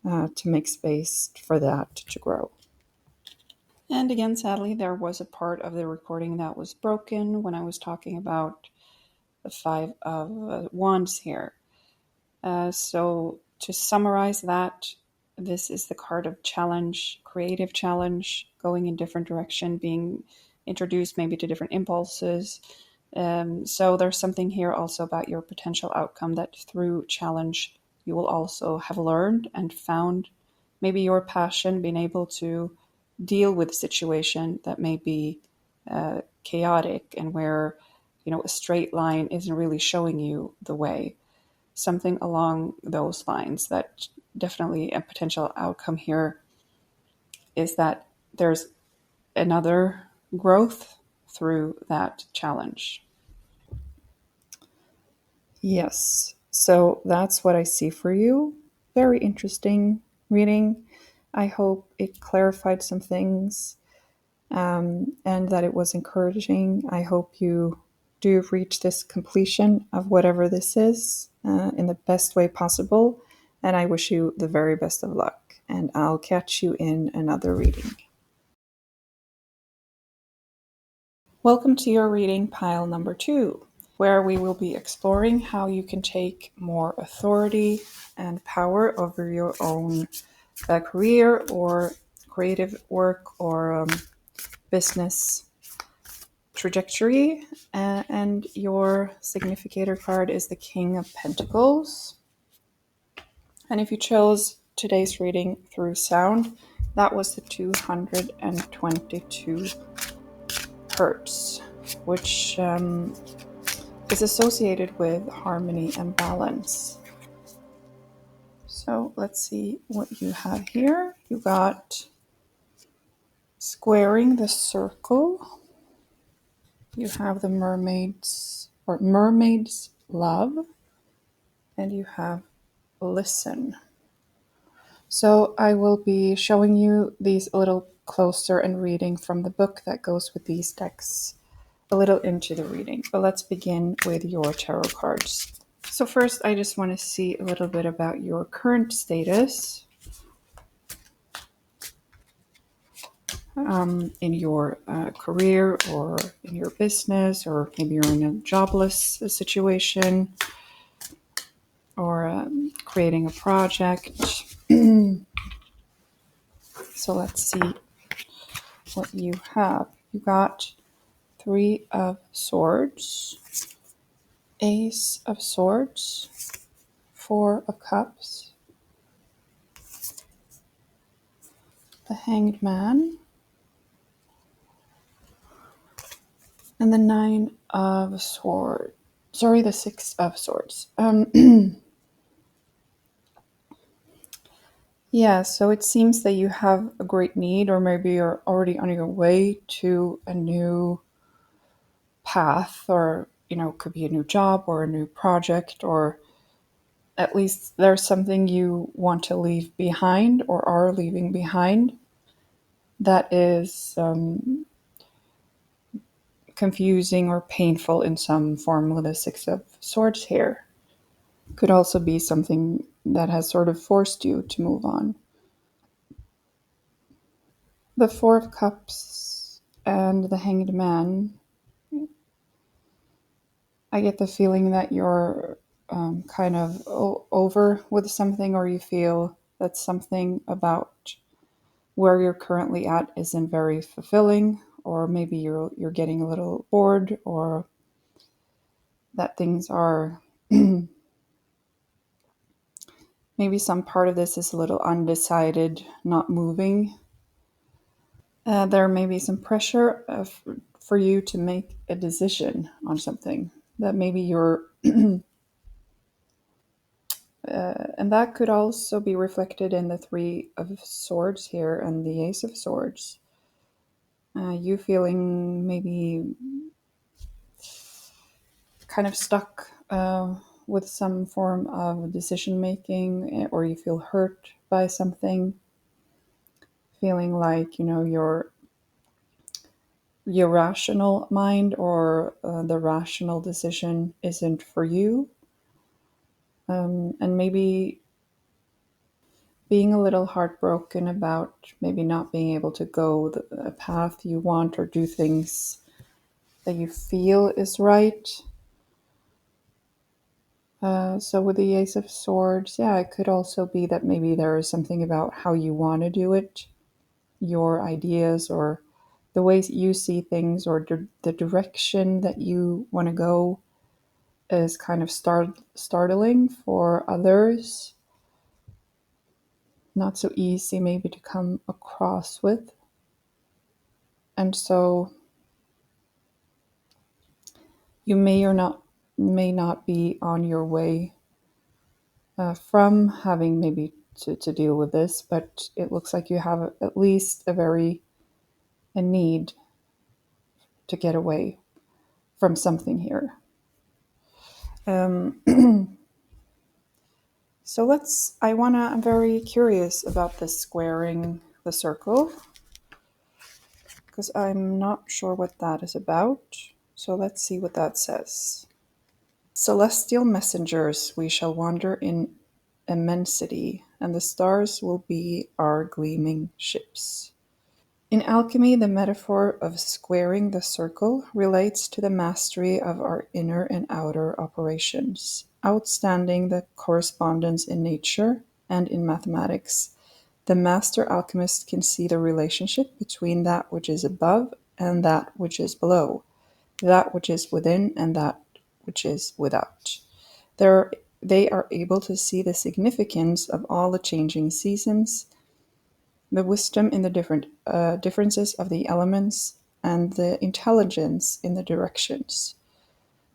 to make space for that to grow. And again, sadly, there was a part of the recording that was broken when I was talking about the Five of Wands here. So to summarize that, this is the card of challenge, creative challenge, going in different direction, being introduced maybe to different impulses. So there's something here also about your potential outcome, that through challenge you will also have learned and found maybe your passion, being able to deal with a situation that may be chaotic, and where a straight line isn't really showing you the way. Something along those lines. That definitely a potential outcome here is that there's another growth through that challenge. Yes, so that's what I see for you. Very interesting reading. I hope it clarified some things, and that it was encouraging. I hope you do reach this completion of whatever this is in the best way possible. And I wish you the very best of luck. and I'll catch you in another reading. Welcome to your reading pile number 2, where we will be exploring how you can take more authority and power over your own career or creative work or business trajectory. And your significator card is the King of Pentacles. And if you chose today's reading through sound, that was the 222 hertz, which is associated with harmony and balance. So let's see what you have here. You got squaring the circle. You have the mermaid's love, and you have listen. So I will be showing you these a little closer and reading from the book that goes with these decks a little into the reading. But let's begin with your tarot cards. So first, I just want to see a little bit about your current status in your career or in your business, or maybe you're in a jobless situation or creating a project. So let's see what you have. You got 3 of Swords, Ace of Swords, 4 of Cups, the Hanged Man, and the 9 of Swords. Sorry, the 6 of Swords. Yeah, so it seems that you have a great need, or maybe you're already on your way to a new path, or, could be a new job or a new project, or at least there's something you want to leave behind or are leaving behind that is confusing or painful in some form with the 6 of Swords here. Could also be something that has sort of forced you to move on. The 4 of Cups and the Hanged Man, I get the feeling that you're kind of over with something, or you feel that something about where you're currently at isn't very fulfilling, or maybe you're getting a little bored, or that things are maybe some part of this is a little undecided, not moving. There may be some pressure for you to make a decision on something that maybe you're and that could also be reflected in the 3 of Swords here and the Ace of Swords. You feeling maybe kind of stuck with some form of decision making, or you feel hurt by something, feeling like your rational mind or the rational decision isn't for you, and maybe being a little heartbroken about maybe not being able to go the path you want or do things that you feel is right. So with the Ace of Swords, yeah, it could also be that maybe there is something about how you want to do it, your ideas, or the ways you see things, or the direction that you want to go is kind of startling for others. Not so easy maybe to come across with. And so you may not be on your way from having maybe to deal with this, but it looks like you have at least a need to get away from something here. So I'm very curious about this squaring the circle, because I'm not sure what that is about. So let's see what that says. Celestial messengers, we shall wander in immensity, and the stars will be our gleaming ships. In alchemy, the metaphor of squaring the circle relates to the mastery of our inner and outer operations, outstanding the correspondence in nature and in mathematics. The master alchemist can see the relationship between that which is above and that which is below, that which is within and that which is without. They are able to see the significance of all the changing seasons, the wisdom in the differences of the elements, and the intelligence in the directions.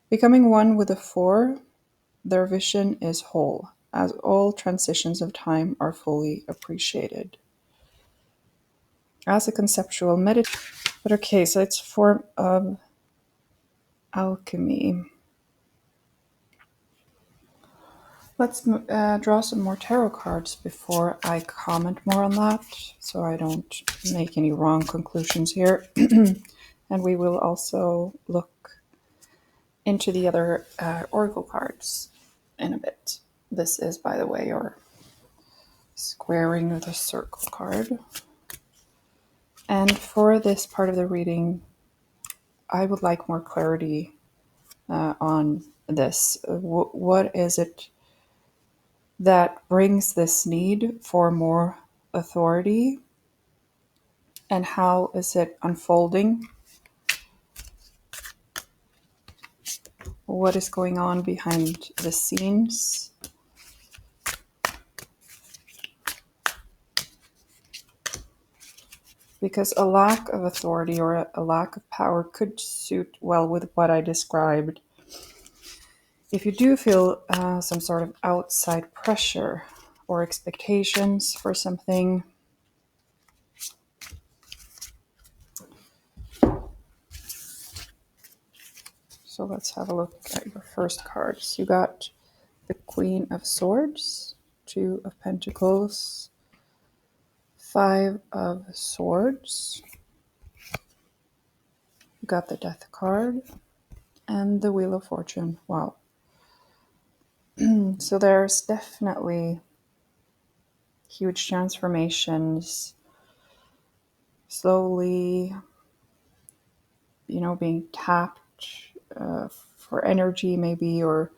Becoming one with the four, their vision is whole, as all transitions of time are fully appreciated. As a conceptual meditation. But okay, so it's a form of alchemy. Let's draw some more tarot cards before I comment more on that, so I don't make any wrong conclusions here. And we will also look into the other oracle cards in a bit. This is, by the way, your squaring the circle card. And for this part of the reading, I would like more clarity on this. What is it that brings this need for more authority, and how is it unfolding? What is going on behind the scenes? Because a lack of authority or a lack of power could suit well with what I described. If you do feel some sort of outside pressure or expectations for something, so let's have a look at your first cards. You got the Queen of Swords, Two of Pentacles, Five of Swords. You got the Death card and the Wheel of Fortune. Wow. So there's definitely huge transformations, slowly, being tapped for energy maybe, or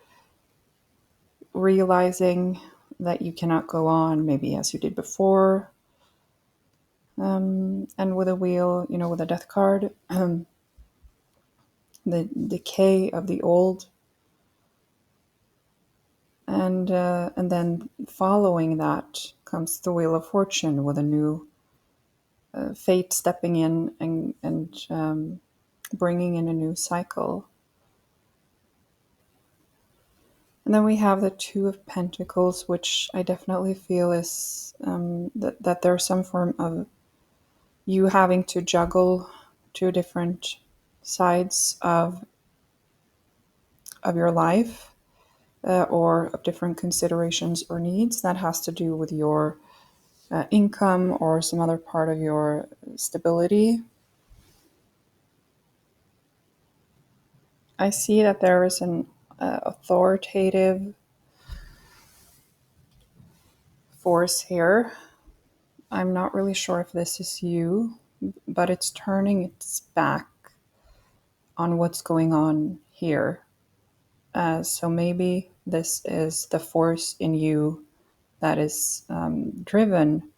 realizing that you cannot go on maybe as you did before. And with a wheel, with a Death card, the decay of the old, and then following that comes the Wheel of Fortune with a new fate stepping in and bringing in a new cycle. And then we have the Two of Pentacles, which I definitely feel is that there's some form of you having to juggle two different sides of your life, or of different considerations or needs that has to do with your income or some other part of your stability. I see that there is an authoritative force here. I'm not really sure if this is you, but it's turning its back on what's going on here. So maybe this is the force in you that is driven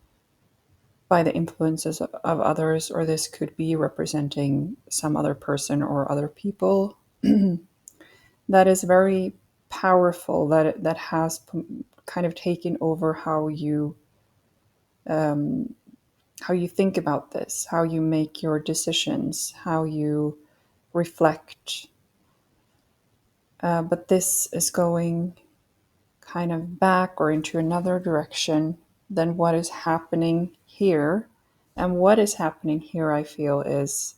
by the influences of others, or this could be representing some other person or other people that is very powerful, that has kind of taken over how you think about this, how you make your decisions, how you reflect. But this is going kind of back or into another direction than what is happening here. And what is happening here, I feel, is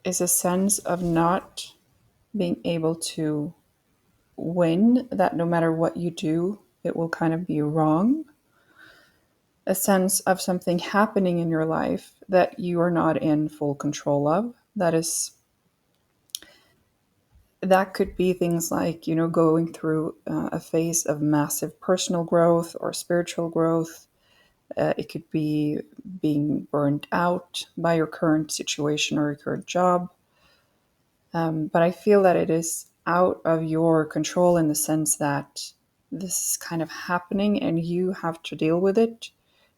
a sense of not being able to win, that no matter what you do, it will kind of be wrong. A sense of something happening in your life that you are not in full control of, that is that could be things like, going through a phase of massive personal growth or spiritual growth. It could be being burned out by your current situation or your current job. But I feel that it is out of your control in the sense that this is kind of happening and you have to deal with it.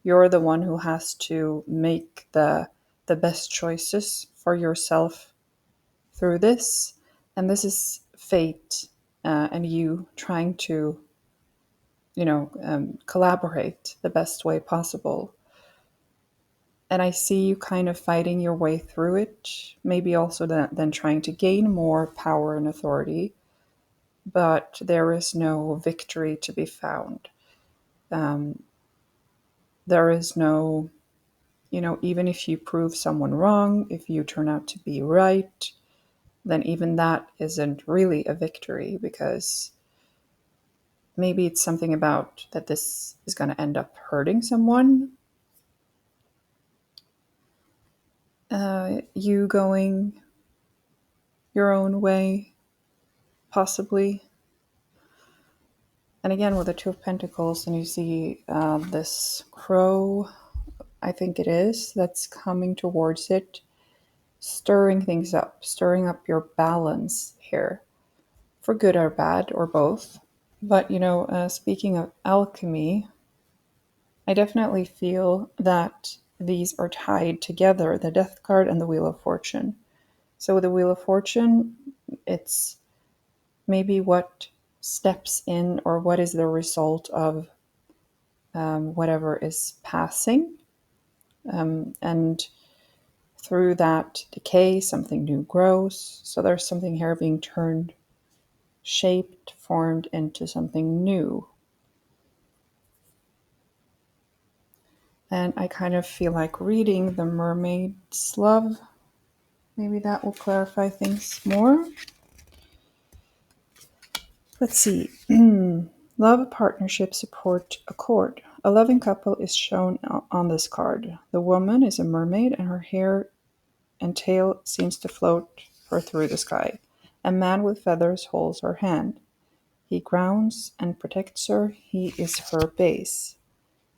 You're the one who has to make the best choices for yourself through this. And this is fate, and you trying to, collaborate the best way possible. And I see you kind of fighting your way through it, maybe also then trying to gain more power and authority, but there is no victory to be found. Um, there is no, even if you prove someone wrong, if you turn out to be right, then even that isn't really a victory, because maybe it's something about that this is going to end up hurting someone. You going your own way, possibly. And again, with the Two of Pentacles, and you see this crow, I think it is, that's coming towards it, stirring things up, stirring up your balance here, for good or bad, or both. But, speaking of alchemy, I definitely feel that these are tied together, the Death card and the Wheel of Fortune. So with the Wheel of Fortune, it's maybe what steps in, or what is the result of whatever is passing. And through that decay, something new grows. So there's something here being turned, shaped, formed into something new. And I kind of feel like reading the Mermaid's Love. Maybe that will clarify things more. Let's see. Love, partnership, support, accord. A loving couple is shown on this card. The woman is a mermaid and her hair and tail seems to float her through the sky. A man with feathers holds her hand. He grounds and protects her. He is her base.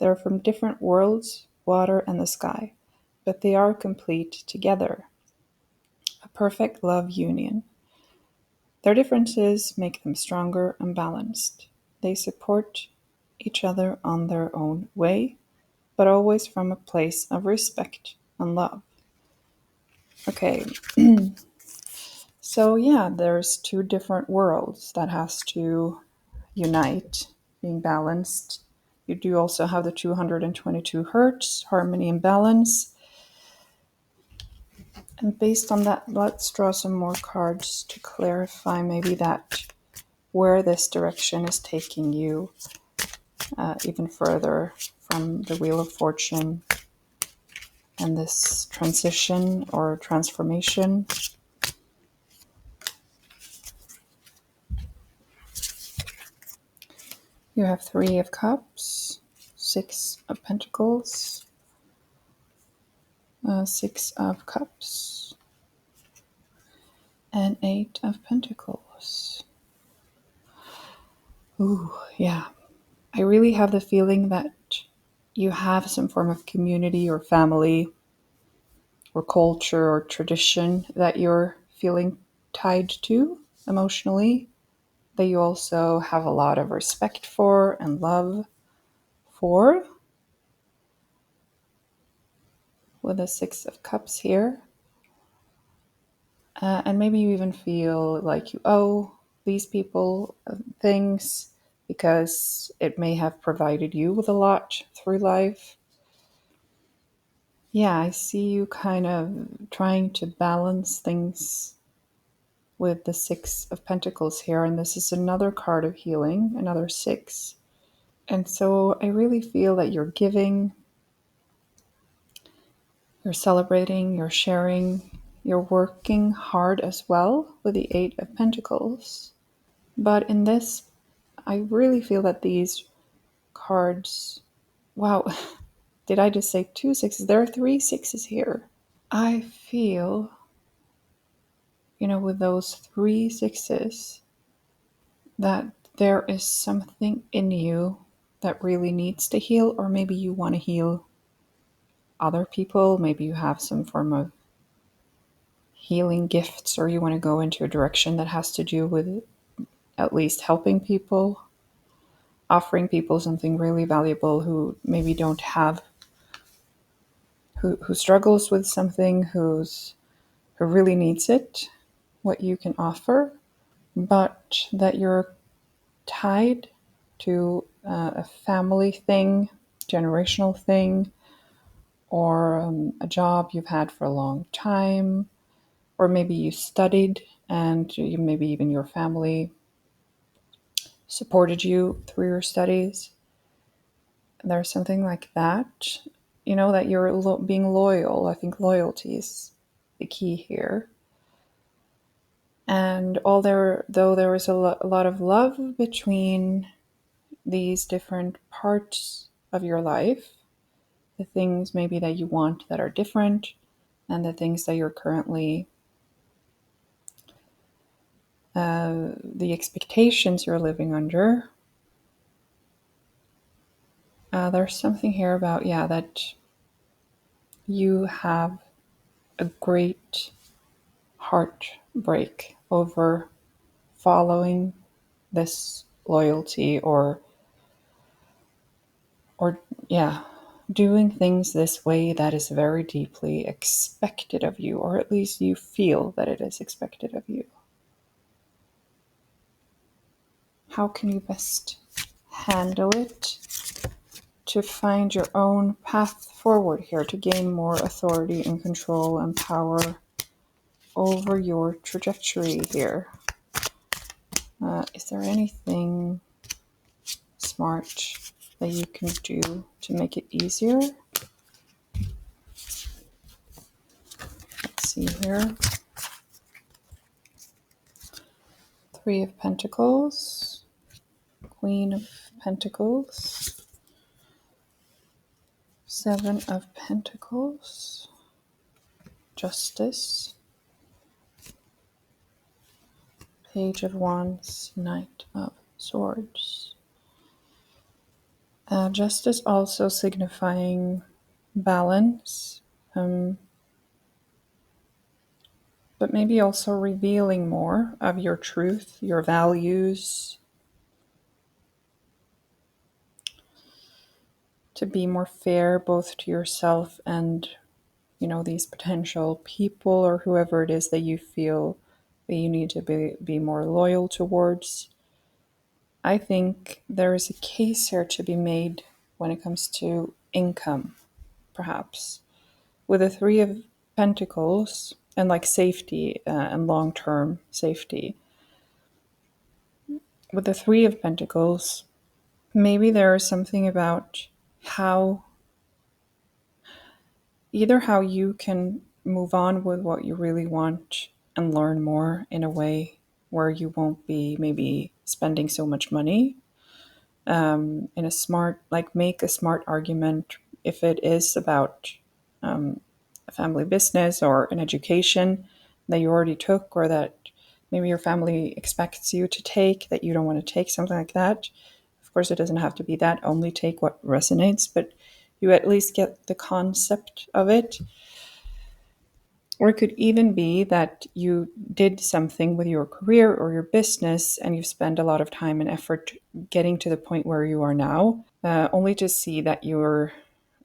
They are from different worlds, water and the sky, but they are complete together. A perfect love union. Their differences make them stronger and balanced. They support each other on their own way, but always from a place of respect and love. Okay, so yeah, there's two different worlds that has to unite, being balanced. You do also have the 222 hertz, harmony and balance. And based on that, let's draw some more cards to clarify maybe that where this direction is taking you even further from the Wheel of Fortune and this transition or transformation. You have Three of Cups, Six of Pentacles, Six of Cups, and Eight of Pentacles. Ooh, yeah. I really have the feeling that you have some form of community or family or culture or tradition that you're feeling tied to emotionally, that you also have a lot of respect for and love for. With the Six of Cups here. And maybe you even feel like you owe these people things because it may have provided you with a lot through life. Yeah, I see you kind of trying to balance things with the Six of Pentacles here, and this is another card of healing, another six. And so I really feel that you're giving, you're celebrating, you're sharing, you're working hard as well with the Eight of Pentacles. But in this, I really feel that these cards, wow, did I just say two sixes? There are three sixes here. I feel, with those 3 6s, that there is something in you that really needs to heal, or maybe you want to heal other people. Maybe you have some form of healing gifts, or you want to go into a direction that has to do with at least helping people, offering people something really valuable who maybe don't have, who struggles with something, who really needs it, what you can offer, but that you're tied to a family thing, generational thing, or a job you've had for a long time, or maybe you studied and maybe even your family supported you through your studies. There's something like that, that you're being loyal. I think loyalty is the key here. And though there is a lot of love between these different parts of your life, the things maybe that you want that are different, and the things that you're currently, the expectations you're living under. There's something here about, that you have a great heartbreak over following this loyalty, or doing things this way that is very deeply expected of you, or at least you feel that it is expected of you. How can you best handle it to find your own path forward here, to gain more authority and control and power over your trajectory here? Is there anything smart that you can do to make it easier? Let's see here. 3 of Pentacles, Queen of Pentacles, 7 of Pentacles, Justice, Page of Wands, Knight of Swords. Justice also signifying balance, but maybe also revealing more of your truth, your values, to be more fair both to yourself and, these potential people, or whoever it is that you feel that you need to be more loyal towards. I think there is a case here to be made when it comes to income, perhaps. With the 3 of Pentacles and like safety, and long-term safety. With the 3 of Pentacles, maybe there is something about either how you can move on with what you really want and learn more in a way where you won't be maybe spending so much money, in a smart, make a smart argument if it is about a family business or an education that you already took, or that maybe your family expects you to take that you don't want to take, something like that. Of course, it doesn't have to be that. Only take what resonates, but you at least get the concept of it. Or it could even be that you did something with your career or your business and you spend a lot of time and effort getting to the point where you are now, only to see that you're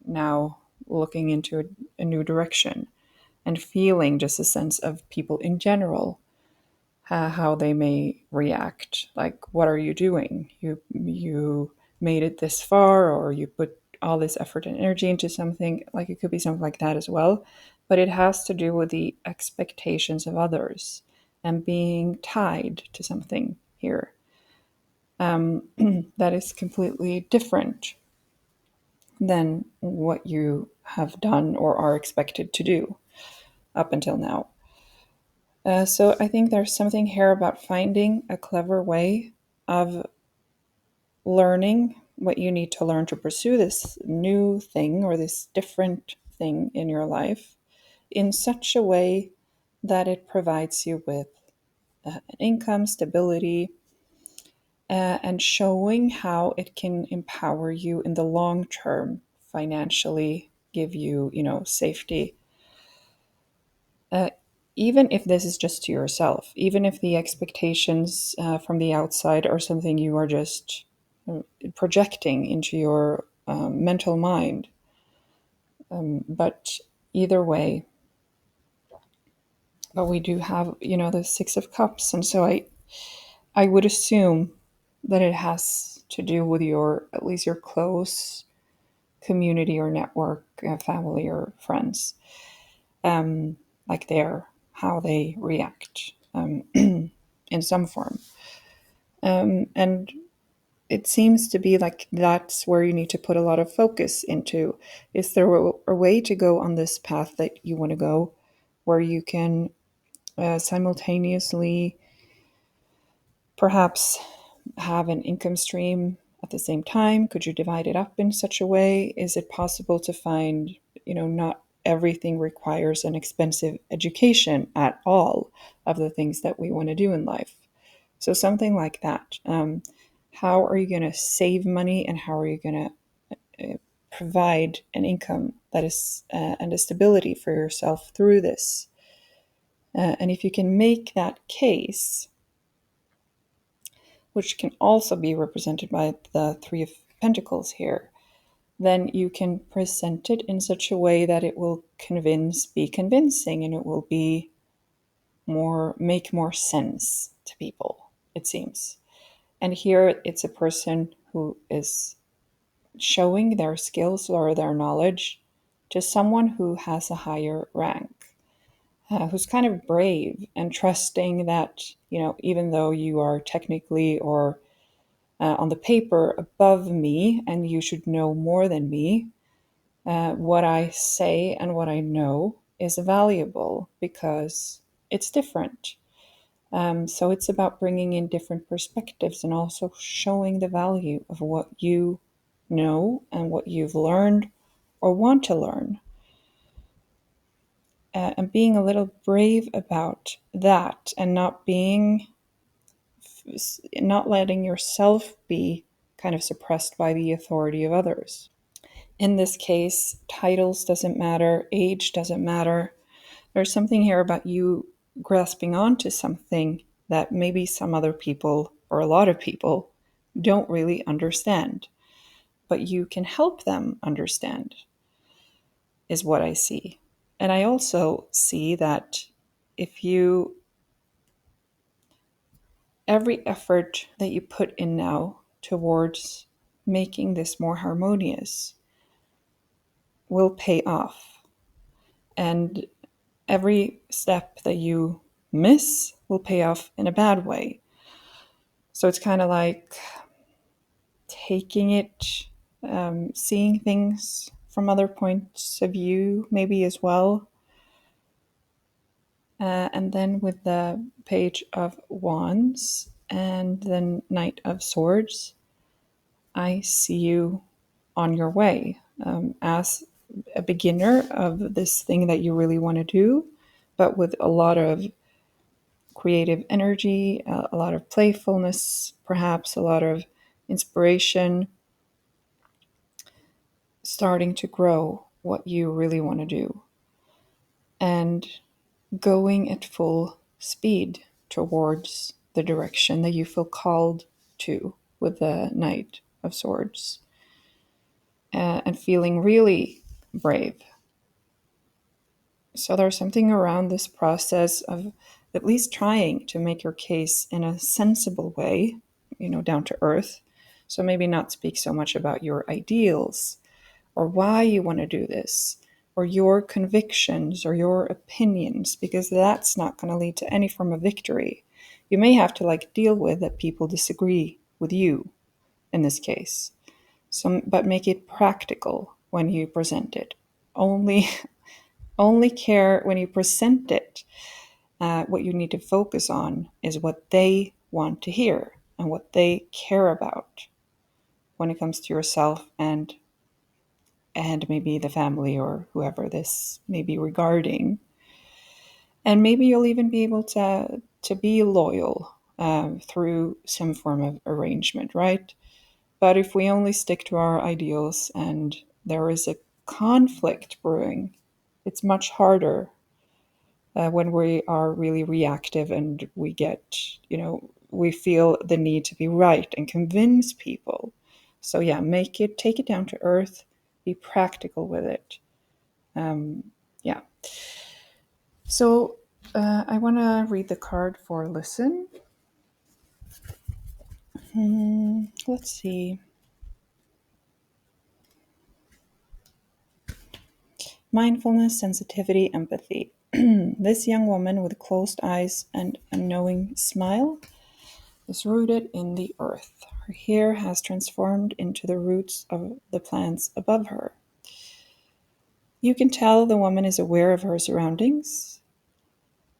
now looking into a new direction and feeling just a sense of people in general, how they may react. Like, what are you doing? You made it this far, or you put all this effort and energy into something. Like, it could be something like that as well. But it has to do with the expectations of others and being tied to something here, that is completely different than what you have done or are expected to do up until now. So I think there's something here about finding a clever way of learning what you need to learn to pursue this new thing or this different thing in your life in such a way that it provides you with an income, stability, and showing how it can empower you in the long term, financially, give you, safety. Uh, Even if this is just to yourself, even if the expectations from the outside are something you are just projecting into your mental mind. But either way, but we do have, the Six of Cups. And so I would assume that it has to do with at least your close community or network, family or friends, um, like how they react in some form. And it seems to be like that's where you need to put a lot of focus into. Is there a way to go on this path that you want to go, where you can simultaneously perhaps have an income stream at the same time? Could you divide it up in such a way? Is it possible to find, not everything requires an expensive education at all of the things that we want to do in life? So something like that. How are you going to save money, and how are you going to provide an income that is and a stability for yourself through this? And if you can make that case, which can also be represented by the Three of Pentacles here, then you can present it in such a way that it will be convincing, and it will make more sense to people, it seems. And here it's a person who is showing their skills or their knowledge to someone who has a higher rank, who's kind of brave and trusting that, even though you are technically or on the paper above me and you should know more than me, what I say and what I know is valuable because it's different. So it's about bringing in different perspectives and also showing the value of what you know and what you've learned or want to learn. And being a little brave about that, and not letting yourself be kind of suppressed by the authority of others. In this case, titles doesn't matter, age doesn't matter. There's something here about you grasping onto something that maybe some other people or a lot of people don't really understand, but you can help them understand, is what I see. And I also see that if every effort that you put in now towards making this more harmonious will pay off. And every step that you miss will pay off in a bad way. So it's kind of like taking it, seeing things from other points of view, maybe as well. And then with the Page of Wands and the Knight of Swords, I see you on your way as a beginner of this thing that you really want to do, but with a lot of creative energy, a lot of playfulness, perhaps a lot of inspiration, starting to grow what you really want to do and going at full speed towards the direction that you feel called to with the Knight of Swords, and feeling really brave. So there's something around this process of at least trying to make your case in a sensible way, down to earth. So maybe not speak so much about your ideals or why you want to do this or your convictions or your opinions, because that's not going to lead to any form of victory. You may have to deal with that people disagree with you in this case. But make it practical when you present it. Only care when you present it. What you need to focus on is what they want to hear and what they care about when it comes to yourself and maybe the family or whoever this may be regarding. And maybe you'll even be able to be loyal through some form of arrangement, right? But if we only stick to our ideals and there is a conflict brewing, it's much harder when we are really reactive and we get, we feel the need to be right and convince people. So yeah, take it down to earth, be practical with it. Yeah. So I want to read the card for listen. Let's see. Mindfulness, sensitivity, empathy. This young woman with closed eyes and a knowing smile is rooted in the earth. Her hair has transformed into the roots of the plants above her. You can tell the woman is aware of her surroundings.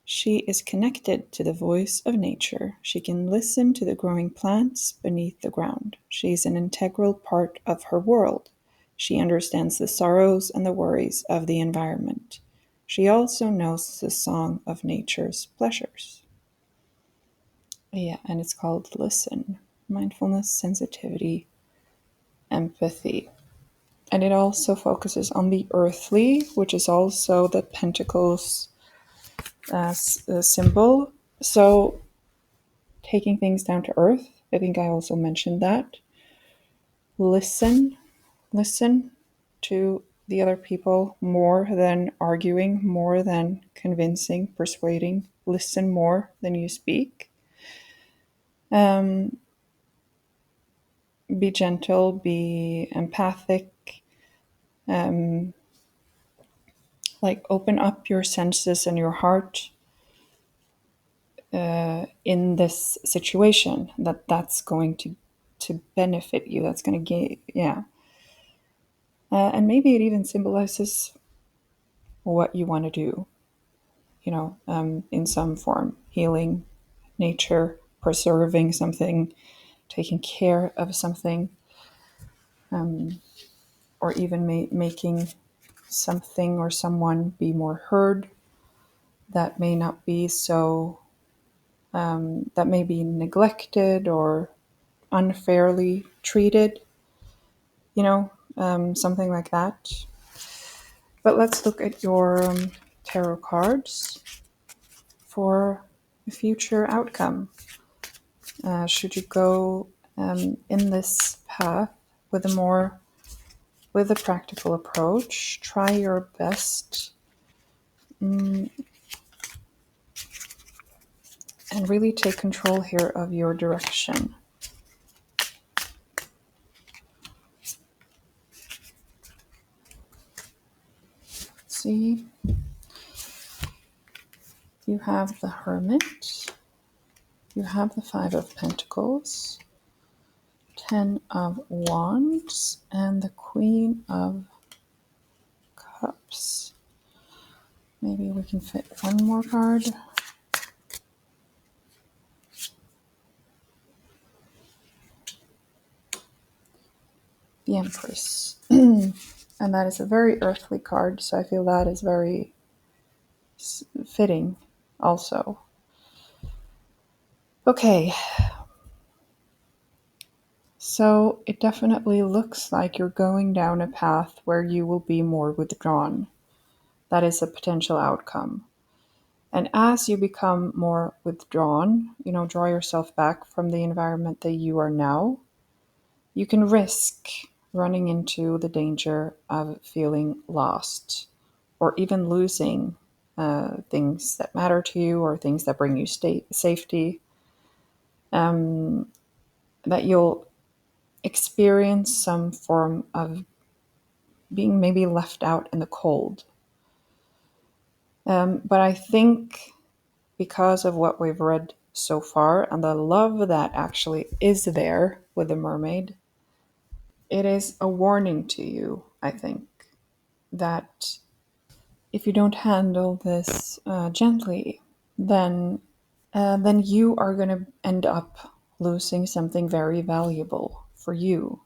She is connected to the voice of nature. She can listen to the growing plants beneath the ground. She is an integral part of her world. She understands the sorrows and the worries of the environment. She also knows the song of nature's pleasures. Yeah, and it's called Listen. Mindfulness, sensitivity, empathy. And it also focuses on the earthly, which is also the Pentacles symbol. So taking things down to earth, I think I also mentioned that. Listen to the other people more than arguing, more than convincing, persuading. Listen more than you speak. Be gentle, be empathic, like open up your senses and your heart in this situation that's going to benefit you, that's going to get, yeah. And maybe it even symbolizes what you want to do, in some form: healing, nature, preserving something, taking care of something, or even making something or someone be more heard that may not be so, that may be neglected or unfairly treated, something like that. But let's look at your tarot cards for a future outcome. Should you go in this path with a practical approach, try your best and really take control here of your direction. See, you have the Hermit, you have the Five of Pentacles, 10 of Wands, and the Queen of Cups. Maybe we can fit one more card. The Empress. And that is a very earthly card, so I feel that is very fitting also. Okay. So it definitely looks like you're going down a path where you will be more withdrawn. That is a potential outcome. And as you become more withdrawn, draw yourself back from the environment that you are now, you can risk running into the danger of feeling lost or even losing things that matter to you or things that bring you safety, that you'll experience some form of being maybe left out in the cold. But I think because of what we've read so far and the love that actually is there with the mermaid, it is a warning to you, I think, that if you don't handle this gently, then you are going to end up losing something very valuable for you.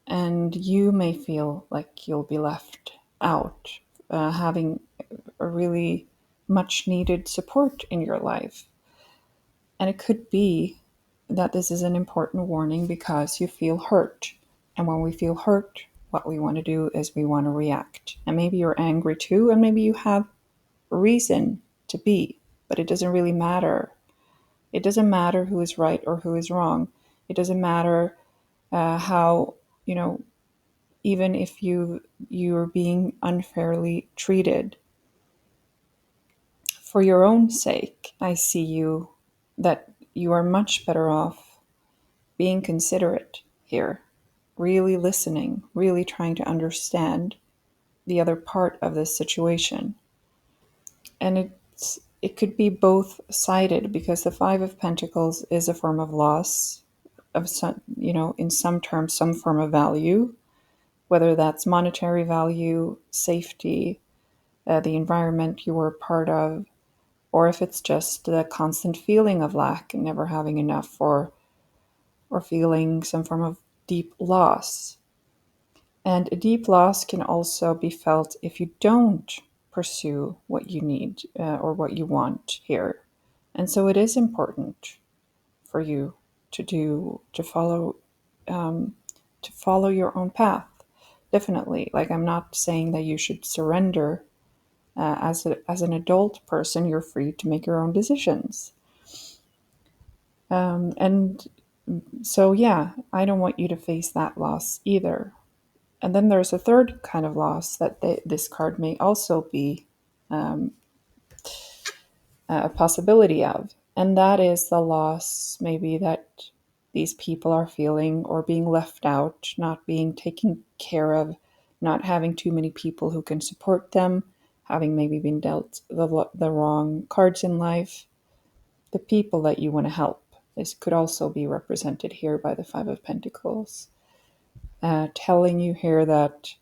And you may feel like you'll be left out, having a really much needed support in your life. And it could be that this is an important warning because you feel hurt. And when we feel hurt, what we want to do is we want to react. And maybe you're angry too, and maybe you have reason to be, but it doesn't really matter. It doesn't matter who is right or who is wrong. It doesn't matter how, even if you're being unfairly treated. For your own sake, I see that you are much better off being considerate here, really listening, really trying to understand the other part of this situation. And it could be both sided because the Five of Pentacles is a form of loss of some, in some terms, some form of value, whether that's monetary value, safety, the environment you were a part of, or if it's just the constant feeling of lack and never having enough, or feeling some form of deep loss. And a deep loss can also be felt if you don't pursue what you need or what you want here. And so it is important for you to follow your own path. Definitely. Like, I'm not saying that you should surrender. As an adult person, you're free to make your own decisions. And so, yeah, I don't want you to face that loss either. And then there's a third kind of loss that this card may also be a possibility of. And that is the loss maybe that these people are feeling, or being left out, not being taken care of, not having too many people who can support them, having maybe been dealt the wrong cards in life. The people that you want to help. This could also be represented here by the Five of Pentacles. Telling you here that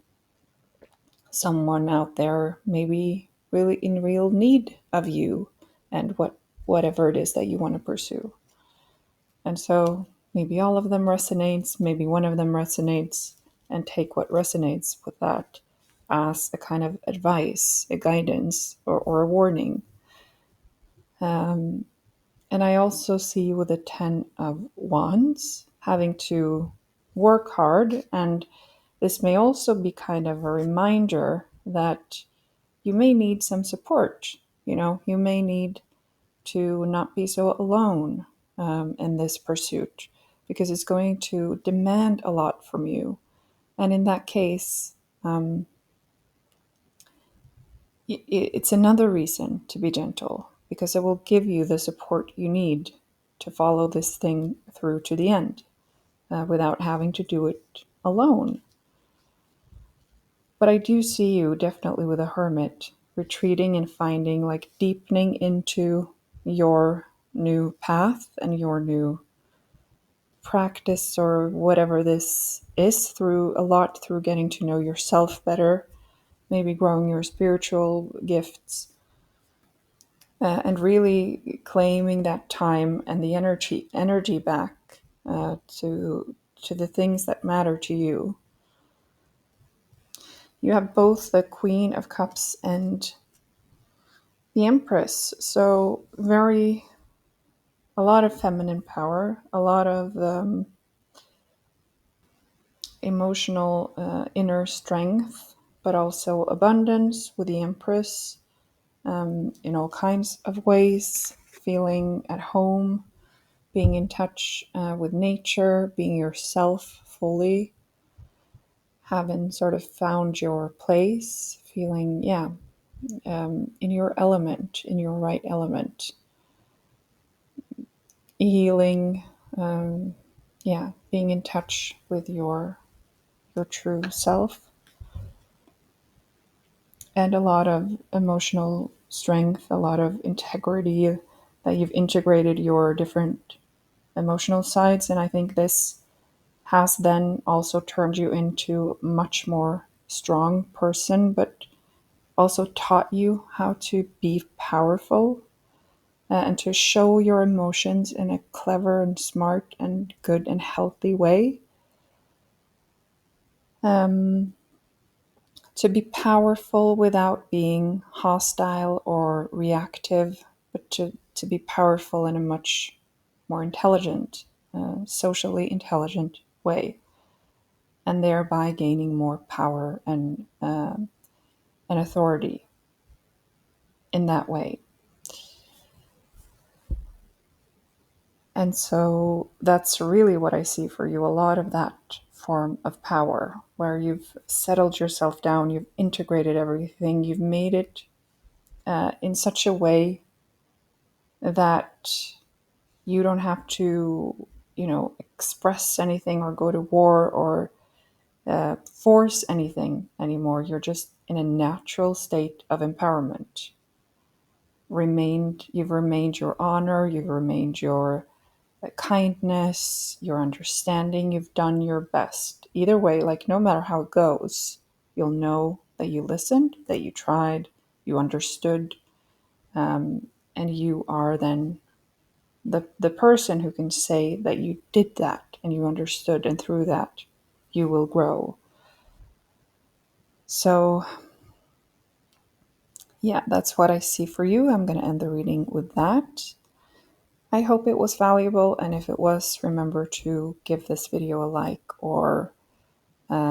someone out there may be really in real need of you and whatever it is that you want to pursue. And so maybe all of them resonates, maybe one of them resonates, and take what resonates with that as a kind of advice, a guidance, or a warning. And I also see with the Ten of Wands having to work hard, and this may also be kind of a reminder that you may need some support. You may need to not be so alone in this pursuit, because it's going to demand a lot from you. And in that case, it's another reason to be gentle, because it will give you the support you need to follow this thing through to the end without having to do it alone. But I do see you definitely with a Hermit retreating and finding, like, deepening into your new path and your new practice, or whatever this is, through getting to know yourself better, maybe growing your spiritual gifts, and really claiming that time and the energy back to the things that matter to you. You have both the Queen of Cups and the Empress, so a lot of feminine power, a lot of emotional inner strength, but also abundance with the Empress in all kinds of ways, feeling at home, being in touch with nature, being yourself fully, having sort of found your place, feeling, in your element, in your right element, healing, being in touch with your true self, and a lot of emotional strength, a lot of integrity, that you've integrated your different emotional sides. And I think this has then also turned you into a much more strong person, but also taught you how to be powerful and to show your emotions in a clever and smart and good and healthy way. to be powerful without being hostile or reactive, but to be powerful in a much more intelligent, socially intelligent way, and thereby gaining more power and authority in that way. And so that's really what I see for you, a lot of that form of power, where you've settled yourself down, you've integrated everything, you've made it in such a way that you don't have to, express anything or go to war or force anything anymore. You're just in a natural state of empowerment. You've remained your honor, you've remained your kindness, your understanding, you've done your best. Either way, like no matter how it goes, you'll know that you listened, that you tried, you understood, and you are then the person who can say that you did that and you understood, and through that you will grow. So yeah, that's what I see for you. I'm going to end the reading with that. I hope it was valuable, and if it was, remember to give this video a like or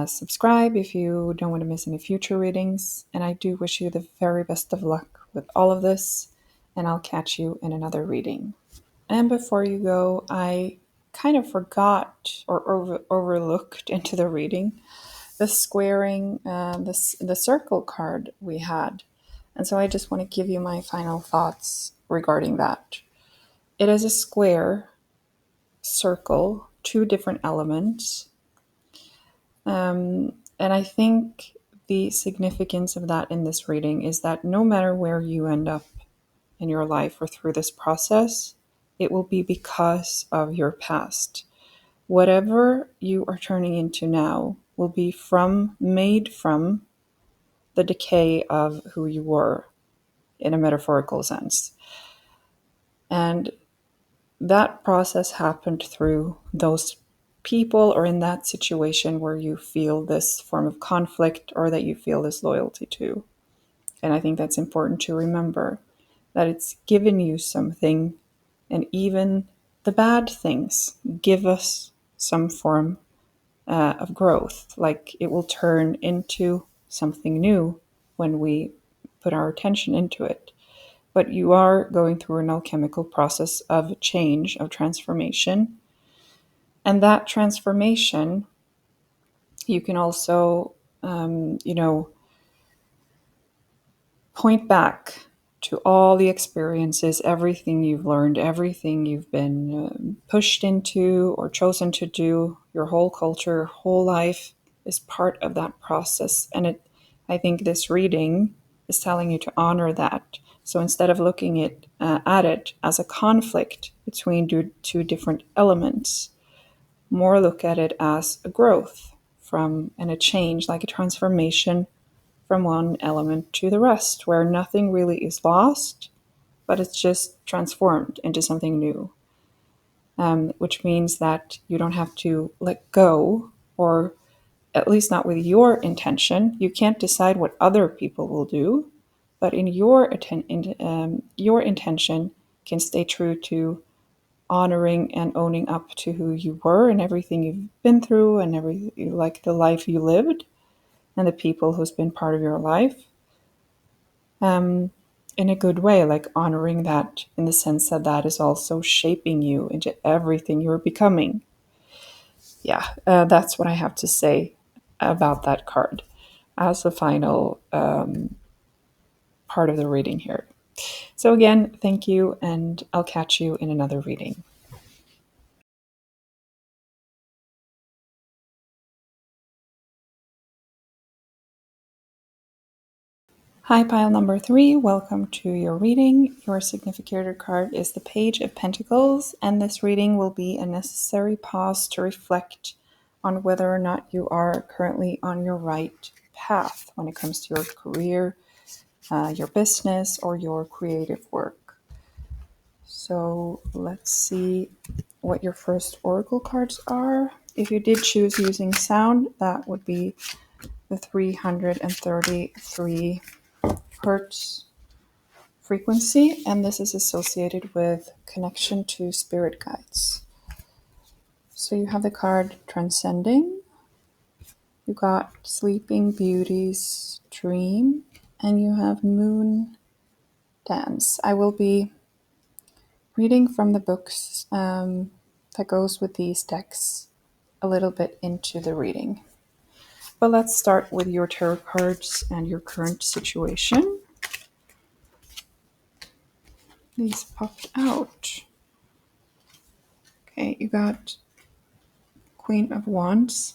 subscribe if you don't want to miss any future readings. And I do wish you the very best of luck with all of this, and I'll catch you in another reading. And before you go, I kind of forgot or overlooked into the reading the squaring, the circle card we had. And so I just want to give you my final thoughts regarding that. It is a square, circle, two different elements. And I think the significance of that in this reading is that no matter where you end up in your life or through this process, it will be because of your past. Whatever you are turning into now will be made from the decay of who you were in a metaphorical sense. And that process happened through those people or in that situation where you feel this form of conflict or that you feel this loyalty to. And I think that's important to remember, that it's given you something, and even the bad things give us some form of growth. Like it will turn into something new when we put our attention into it. But you are going through an alchemical process of change, of transformation. And that transformation, you can also, point back to all the experiences, everything you've learned, everything you've been pushed into or chosen to do, your whole culture, your whole life is part of that process. And I think this reading is telling you to honor that. So instead of looking at it as a conflict between two different elements, more look at it as a growth and a change, like a transformation from one element to the rest, where nothing really is lost, but it's just transformed into something new. Which means that you don't have to let go, or at least not with your intention. You can't decide what other people will do, but in your intention can stay true to honoring and owning up to who you were and everything you've been through and like the life you lived and the people who's been part of your life. In a good way, like honoring that in the sense that that is also shaping you into everything you're becoming. Yeah, that's what I have to say about that card as the final part of the reading here. So again, thank you, and I'll catch you in another reading. Hi, pile number 3. Welcome to your reading. Your significator card is the Page of Pentacles, and this reading will be a necessary pause to reflect on whether or not you are currently on your right path when it comes to your career, your business, or your creative work. So let's see what your first oracle cards are. If you did choose using sound, that would be the 333 hertz frequency, and this is associated with connection to spirit guides. So you have the card Transcending, you got Sleeping Beauty's Dream, and you have Moon Dance. I will be reading from the books that goes with these decks a little bit into the reading. But let's start with your tarot cards and your current situation. These popped out. Okay, you got Queen of Wands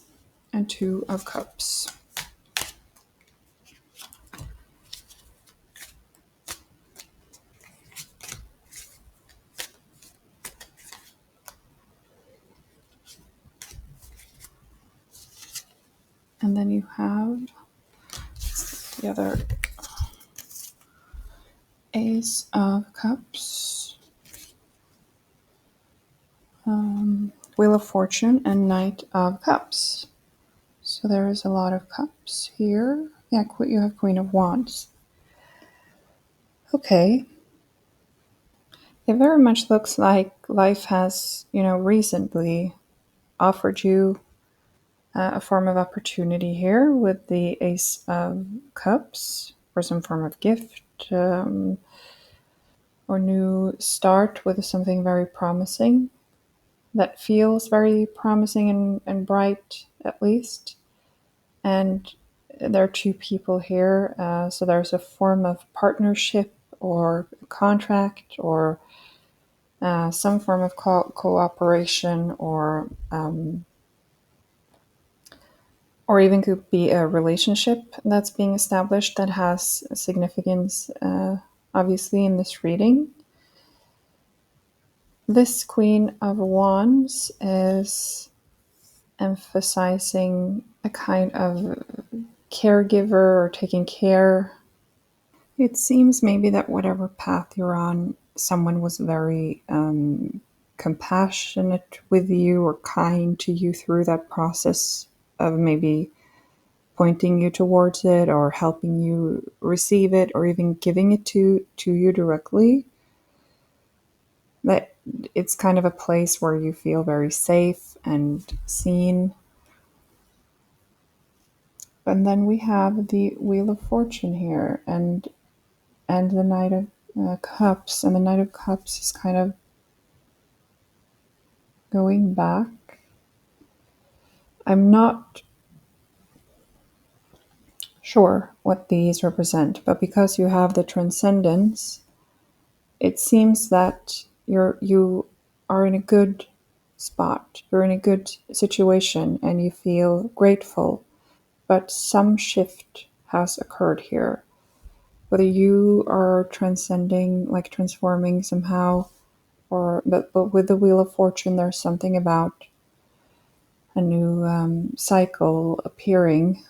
and Two of Cups. And then you have the other Ace of Cups, Wheel of Fortune, and Knight of Cups. So there is a lot of cups here. Yeah, you have Queen of Wands. Okay. It very much looks like life has, recently offered you a form of opportunity here with the Ace of Cups for some form of gift or new start with something very promising that feels very promising and bright, at least. And there are two people here, so there's a form of partnership or contract or some form of cooperation or even could be a relationship that's being established that has significance, obviously, in this reading. This Queen of Wands is emphasizing a kind of caregiver or taking care. It seems maybe that whatever path you're on, someone was very compassionate with you or kind to you through that process of maybe pointing you towards it or helping you receive it or even giving it to you directly. That it's kind of a place where you feel very safe and seen. And then we have the Wheel of Fortune here and the Knight of Cups. And the Knight of Cups is kind of going back. I'm not sure what these represent, but because you have the Transcendence, it seems that you are in a good spot. You're in a good situation and you feel grateful. But some shift has occurred here. Whether you are transcending, like transforming somehow, but with the Wheel of Fortune, there's something about a new cycle appearing,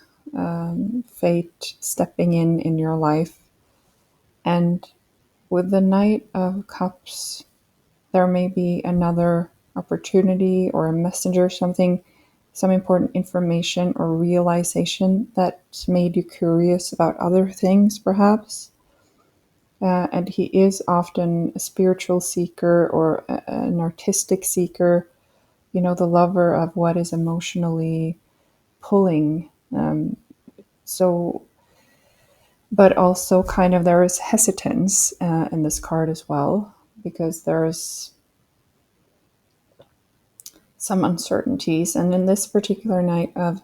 fate stepping in your life. And with the Knight of Cups, there may be another opportunity or a messenger, some important information or realization that's made you curious about other things, perhaps. And he is often a spiritual seeker or an artistic seeker, the lover of what is emotionally pulling. But also kind of there is hesitance in this card as well, because there's some uncertainties. And in this particular Knight of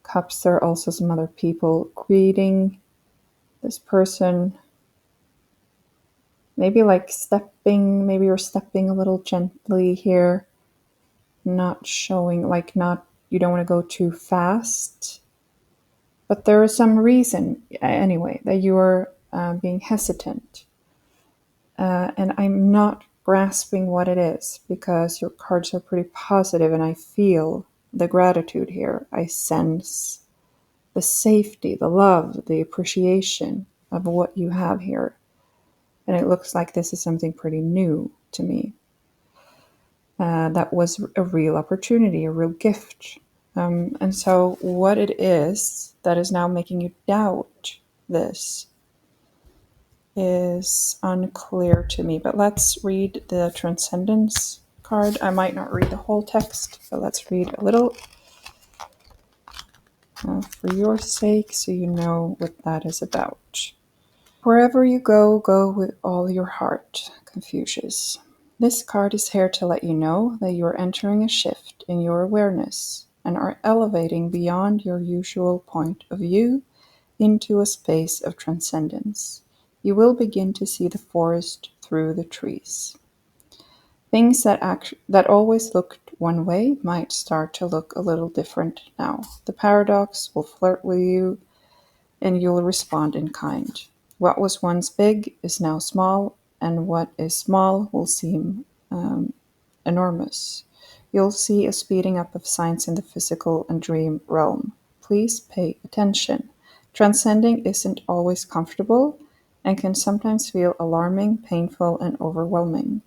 Cups, there are also some other people greeting this person. Maybe you're stepping a little gently here, not showing, you don't want to go too fast. But there is some reason, anyway, that you are being hesitant. And I'm not grasping what it is because your cards are pretty positive and I feel the gratitude here. I sense the safety, the love, the appreciation of what you have here. And it looks like this is something pretty new to me. That was a real opportunity, a real gift And so what it is that is now making you doubt this is unclear to me. But let's read the Transcendence card. I might not read the whole text, but let's read a little for your sake so you know what that is about. Wherever you go, go with all your heart, Confucius. This card is here to let you know that you are entering a shift in your awareness and are elevating beyond your usual point of view into a space of transcendence. You will begin to see the forest through the trees. Things that always looked one way might start to look a little different now. The paradox will flirt with you and you'll respond in kind. What was once big is now small, and what is small will seem enormous. You'll see a speeding up of signs in the physical and dream realm. Please pay attention. Transcending isn't always comfortable and can sometimes feel alarming, painful, and overwhelming.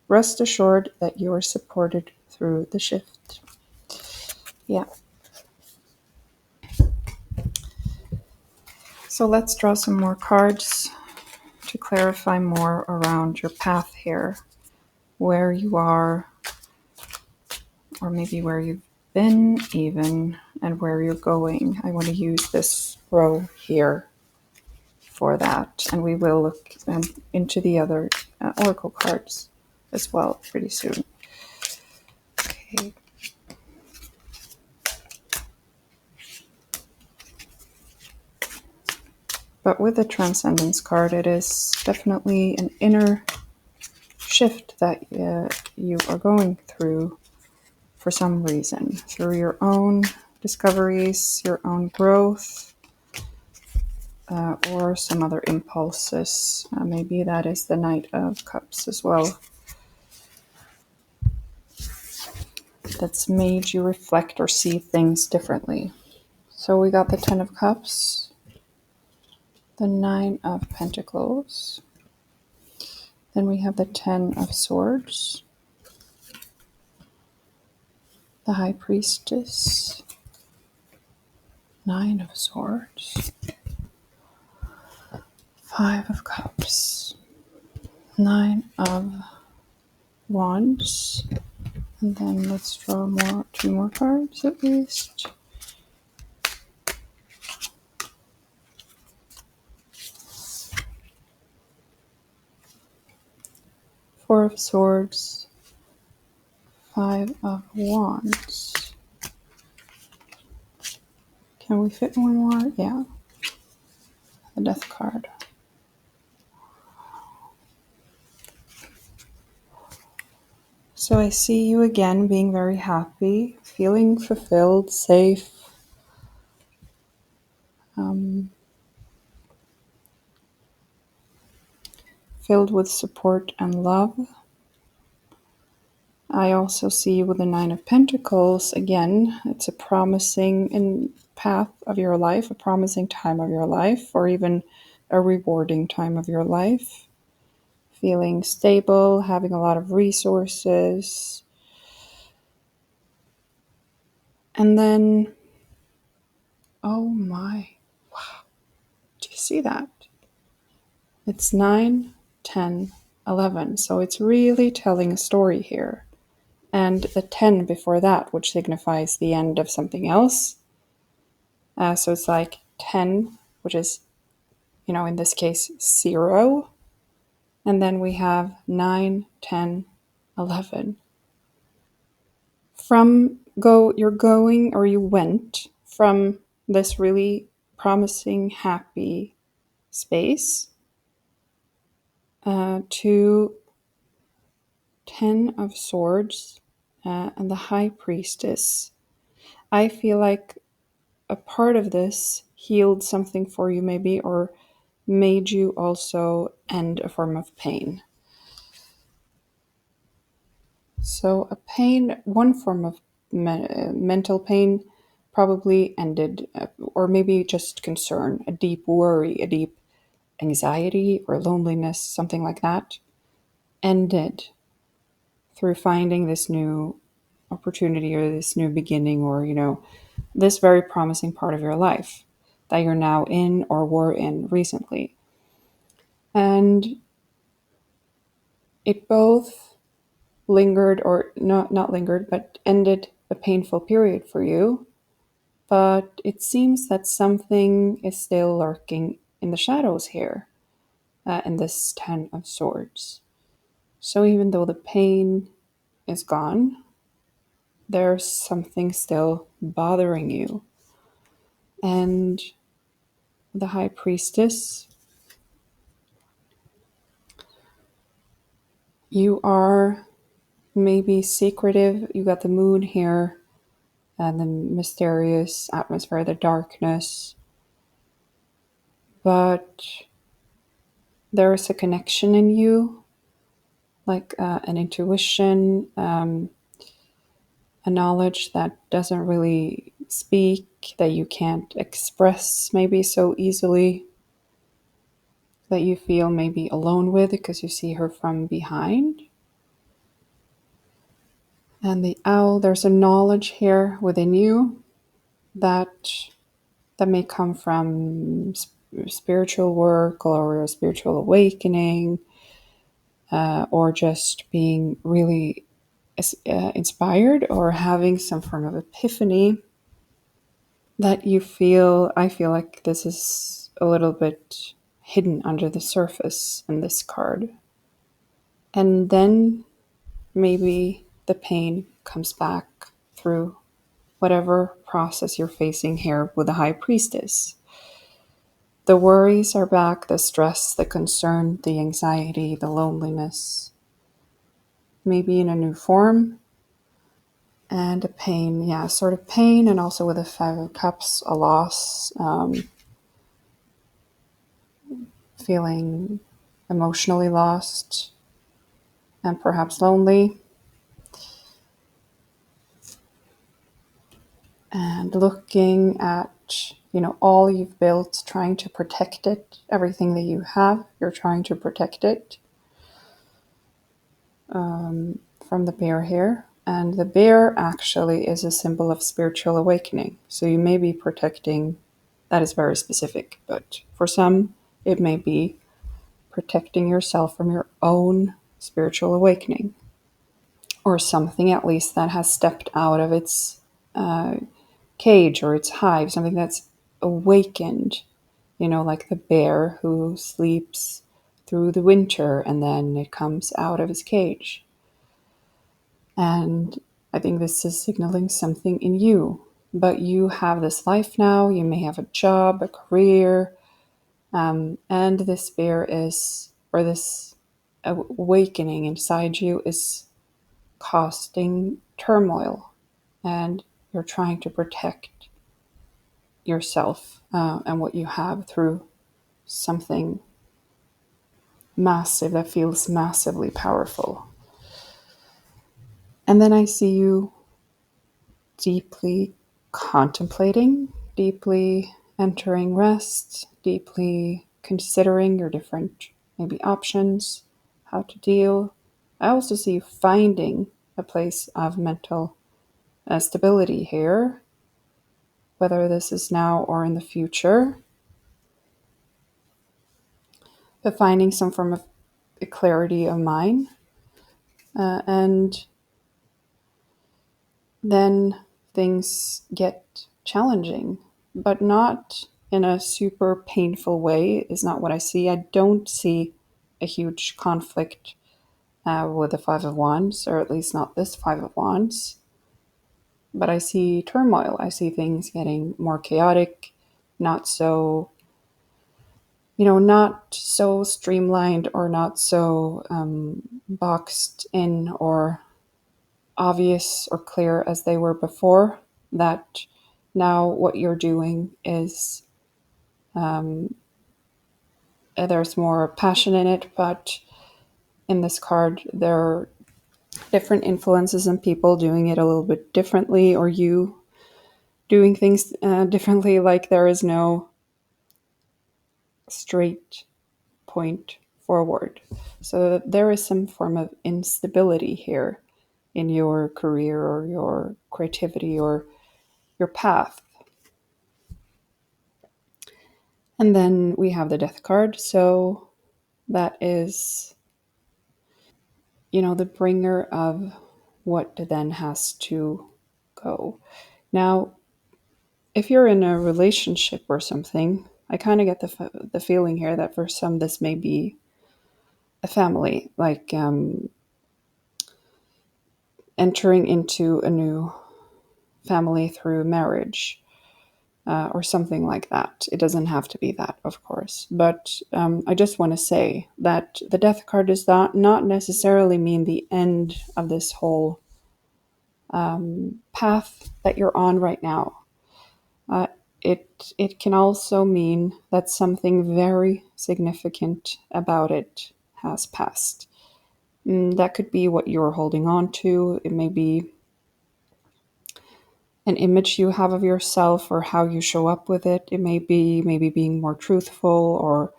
Rest assured that you are supported through the shift. Yeah. So let's draw some more cards to clarify more around your path here, where you are, or maybe where you've been even, and where you're going. I want to use this row here for that, and we will look into the other oracle cards as well pretty soon. Okay. But with the Transcendence card, it is definitely an inner shift that you are going through for some reason, through your own discoveries, your own growth, or some other impulses. Maybe that is the Knight of Cups as well. That's made you reflect or see things differently. So we got the Ten of Cups, the Nine of Pentacles, then we have the Ten of Swords, the High Priestess, Nine of Swords, Five of Cups, Nine of Wands, and then let's draw two more cards at least. Four of Swords, Five of Wands. Can we fit one more? Yeah. The Death card. So I see you again being very happy, feeling fulfilled, safe, filled with support and love. I also see you with the Nine of Pentacles. Again, it's a promising path of your life, a promising time of your life, or even a rewarding time of your life. Feeling stable, having a lot of resources. And then, oh my, wow, do you see that? It's 9, 10, 11. So it's really telling a story here. And the 10 before that, which signifies the end of something else. So it's like 10, which is, in this case, 0. And then we have 9, 10, 11. You went from this really promising, happy space to 10 of Swords and the High Priestess. I feel like a part of this healed something for you maybe, or made you also end a form of pain. So one form of mental pain probably ended, or maybe just concern, a deep worry, a deep anxiety or loneliness, something like that, ended through finding this new opportunity or this new beginning, or, this very promising part of your life that you're now in or were in recently. And it both lingered, or not lingered, but ended a painful period for you. But it seems that something is still lurking in the shadows here, in this Ten of Swords. So even though the pain is gone, there's something still bothering you. And the High Priestess, you are maybe secretive. You got the moon here, and the mysterious atmosphere, the darkness. But there is a connection in you, like an intuition, a knowledge that doesn't really speak, that you can't express maybe so easily, that you feel maybe alone with because you see her from behind. And the owl, there's a knowledge here within you that may come from spiritual work or a spiritual awakening, or just being really inspired or having some form of epiphany that I feel like this is a little bit hidden under the surface in this card. And then maybe the pain comes back through whatever process you're facing here with the High Priestess. The worries are back, the stress, the concern, the anxiety, the loneliness, maybe in a new form, and a pain, sort of pain, and also with the Five of Cups, a loss, feeling emotionally lost and perhaps lonely, and looking at all you've built, trying to protect it, everything that you have, you're trying to protect it from the bear here. And the bear actually is a symbol of spiritual awakening. So you may be protecting, that is very specific, but for some, it may be protecting yourself from your own spiritual awakening, or something at least that has stepped out of its cage or its hive, something that's awakened, like the bear who sleeps through the winter and then it comes out of his cage. And I think this is signaling something in you. But you have this life now, you may have a job, a career, and this bear is, or this awakening inside you is causing turmoil, and you're trying to protect yourself and what you have through something massive that feels massively powerful. And then I see you deeply contemplating, deeply entering rest, deeply considering your different maybe options, how to deal. I also see you finding a place of mental stability here, whether this is now or in the future, but finding some form of a clarity of mind. And then things get challenging, but not in a super painful way, is not what I see. I don't see a huge conflict with the Five of Wands, or at least not this Five of Wands. But I see turmoil. I see things getting more chaotic, not so, not so streamlined, or not so boxed in or obvious or clear as they were before. That now what you're doing is there's more passion in it, but in this card there are different influences and people doing it a little bit differently, or you doing things differently. Like there is no straight point forward, so there is some form of instability here, in your career or your creativity or your path. And then we have the Death card. So that is, the bringer of what then has to go. Now, if you're in a relationship or something, I kind of get the feeling here that for some this may be a family, like entering into a new family through marriage. Or something like that. It doesn't have to be that, of course. But I just want to say that the Death card does not necessarily mean the end of this whole path that you're on right now. Uh, it can also mean that something very significant about it has passed. That could be what you're holding on to. It may be an image you have of yourself or how you show up with it. It may be maybe being more truthful or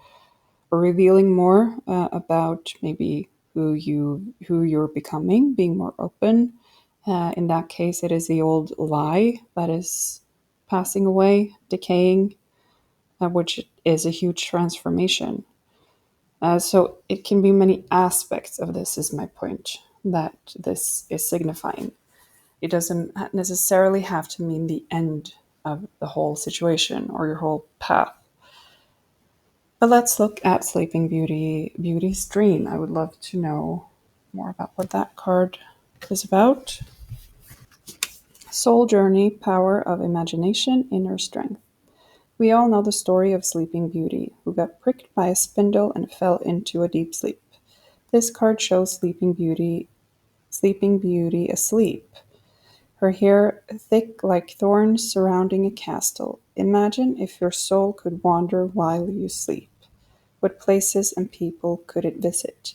revealing more about maybe who you're becoming, being more open. In that case, it is the old lie that is passing away, decaying, which is a huge transformation. So it can be many aspects of this, is my point, that this is signifying. It doesn't necessarily have to mean the end of the whole situation or your whole path. But let's look at Sleeping Beauty, Beauty's Dream. I would love to know more about what that card is about. Soul Journey, Power of Imagination, Inner Strength. We all know the story of Sleeping Beauty, who got pricked by a spindle and fell into a deep sleep. This card shows Sleeping Beauty asleep. Her hair thick like thorns surrounding a castle. Imagine if your soul could wander while you sleep. What places and people could it visit?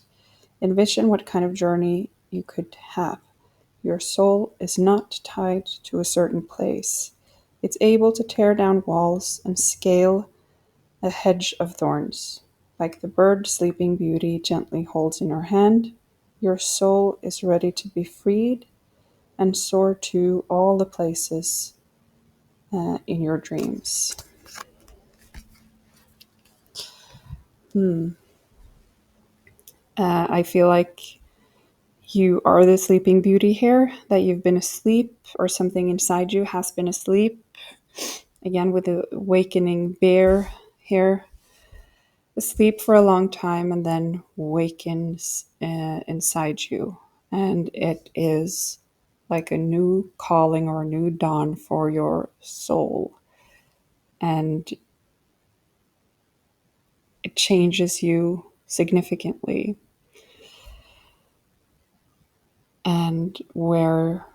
Envision what kind of journey you could have. Your soul is not tied to a certain place. It's able to tear down walls and scale a hedge of thorns. Like the bird Sleeping Beauty gently holds in her hand, your soul is ready to be freed and soar to all the places in your dreams. I feel like you are the Sleeping Beauty here, that you've been asleep or something inside you has been asleep. Again, with the awakening bear here, asleep for a long time and then wakens inside you. And it is like a new calling or a new dawn for your soul. And it changes you significantly. And where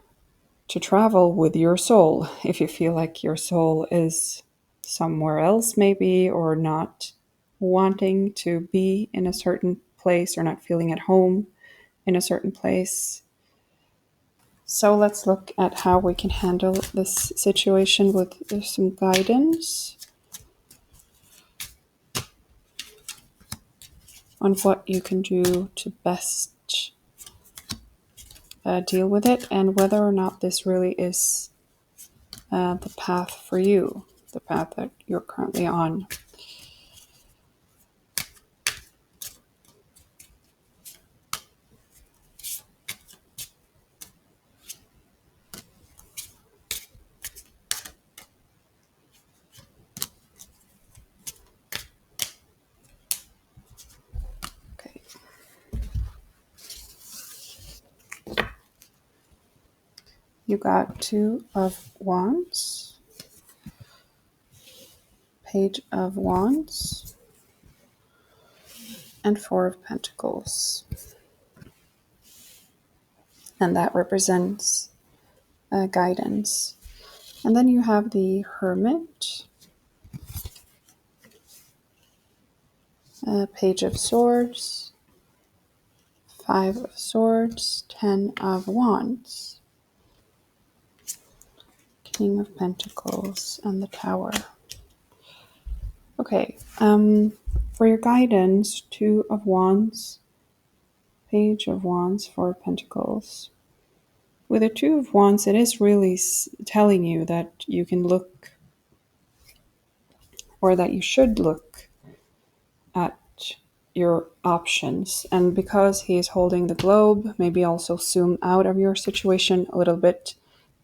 to travel with your soul, if you feel like your soul is somewhere else, maybe, or not wanting to be in a certain place or not feeling at home in a certain place. So let's look at how we can handle this situation with some guidance on what you can do to best deal with it, and whether or not this really is the path for you, the path that you're currently on. Okay. You got Two of Wands, Page of Wands, and Four of Pentacles. And that represents guidance. And then you have the Hermit, Page of Swords, Five of Swords, Ten of Wands, King of Pentacles, and the Tower. Okay, for your guidance, Two of Wands, Page of Wands, Four of Pentacles. With the Two of Wands, it is really telling you that you can look, or that you should look at your options. And because he is holding the globe, maybe also zoom out of your situation a little bit.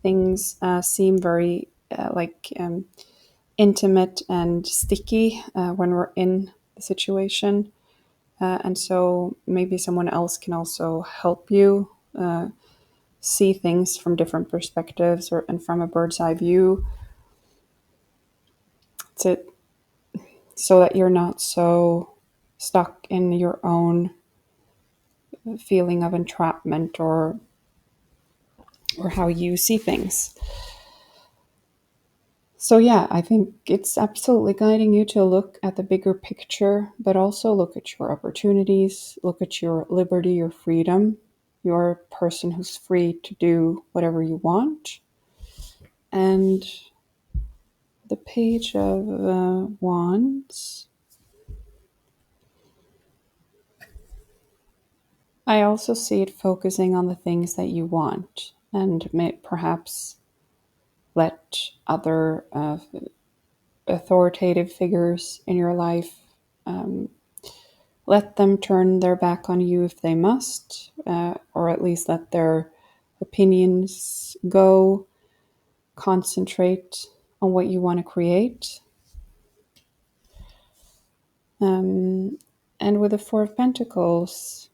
Things seem very intimate and sticky when we're in the situation. And so maybe someone else can also help you see things from different perspectives, and from a bird's eye view, to so that you're not so stuck in your own feeling of entrapment, or how you see things. So yeah, I think it's absolutely guiding you to look at the bigger picture, but also look at your opportunities, look at your liberty, your freedom. You're a person who's free to do whatever you want. And the Page of Wands, I also see it focusing on the things that you want, and perhaps let other authoritative figures in your life, let them turn their back on you if they must, or at least let their opinions go. Concentrate on what you want to create. And with the Four of Pentacles,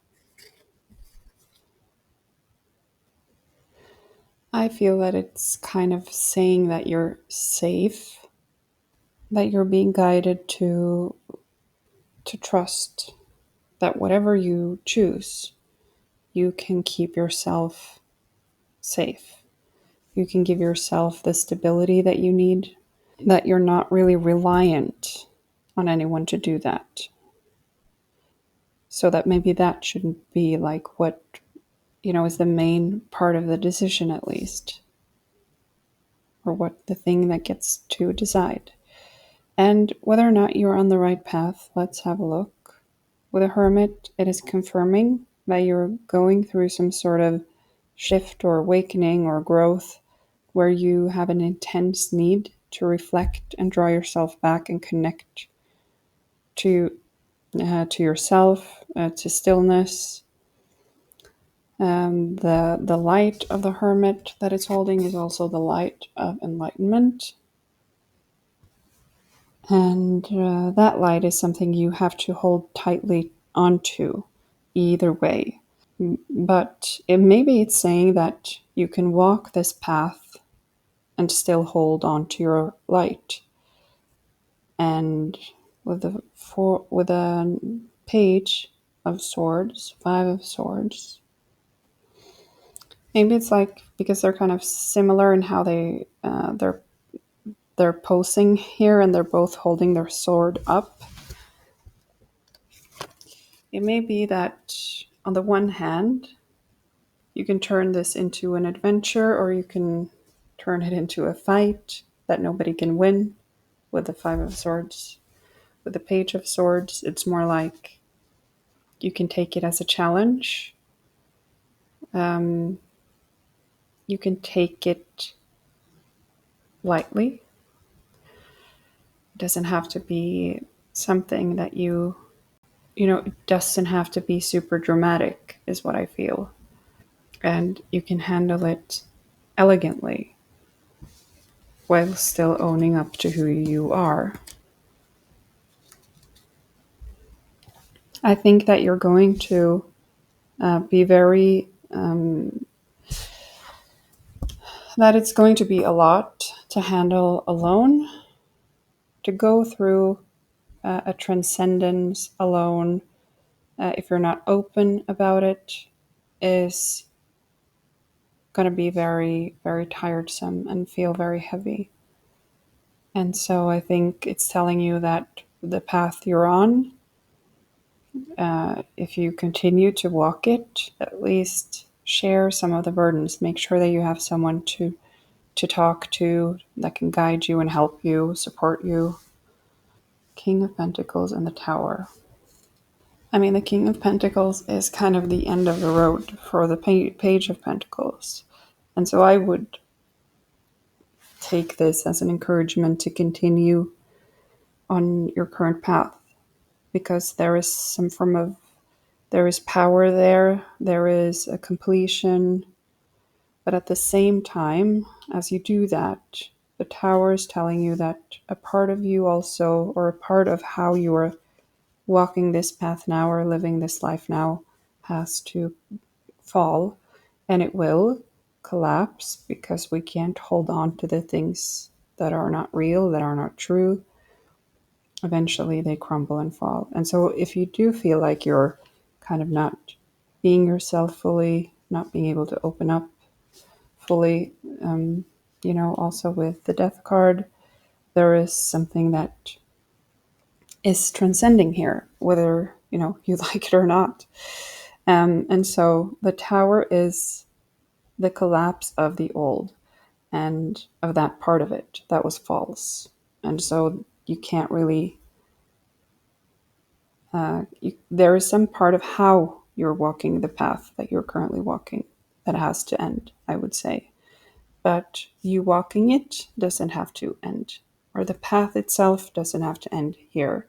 I feel that it's kind of saying that you're safe, that you're being guided to trust that whatever you choose, you can keep yourself safe. You can give yourself the stability that you need, that you're not really reliant on anyone to do that. So that maybe that shouldn't be like what, is the main part of the decision, at least, or what the thing that gets to decide. And whether or not you're on the right path, let's have a look. With a Hermit, it is confirming that you're going through some sort of shift or awakening or growth, where you have an intense need to reflect and draw yourself back and connect to yourself, to stillness. The light of the Hermit that it's holding is also the light of enlightenment. And that light is something you have to hold tightly onto either way. But maybe it's saying that you can walk this path and still hold on to your light. And with a Page of Swords, Five of Swords, maybe it's like, because they're kind of similar in how they're posing here, and they're both holding their sword up. It may be that on the one hand, you can turn this into an adventure, or you can turn it into a fight that nobody can win with the Five of Swords. With the Page of Swords, it's more like you can take it as a challenge. You can take it lightly. It doesn't have to be something that it doesn't have to be super dramatic, is what I feel. And you can handle it elegantly while still owning up to who you are. I think that you're going to be very, that it's going to be a lot to handle alone, to go through a transcendence alone, if you're not open about it, is going to be very, very tiresome and feel very heavy. And so I think it's telling you that the path you're on, if you continue to walk it, at least share some of the burdens. Make sure that you have someone to talk to that can guide you and help you, support you. King of Pentacles and the Tower. I mean, the King of Pentacles is kind of the end of the road for the Page of Pentacles. And so I would take this as an encouragement to continue on your current path, because there is some form of, there is power there is a completion, but at the same time, as you do that, the tower is telling you that a part of you also, or a part of how you are walking this path now or living this life now, has to fall, and it will collapse, because we can't hold on to the things that are not real, that are not true. Eventually they crumble and fall. And so if you do feel like you're kind of not being yourself fully, not being able to open up fully, also with the death card, there is something that is transcending here, whether, you like it or not. And so the tower is the collapse of the old and of that part of it that was false. And so you can't really, there is some part of how you're walking the path that you're currently walking that has to end, I would say. But you walking it doesn't have to end, or the path itself doesn't have to end here.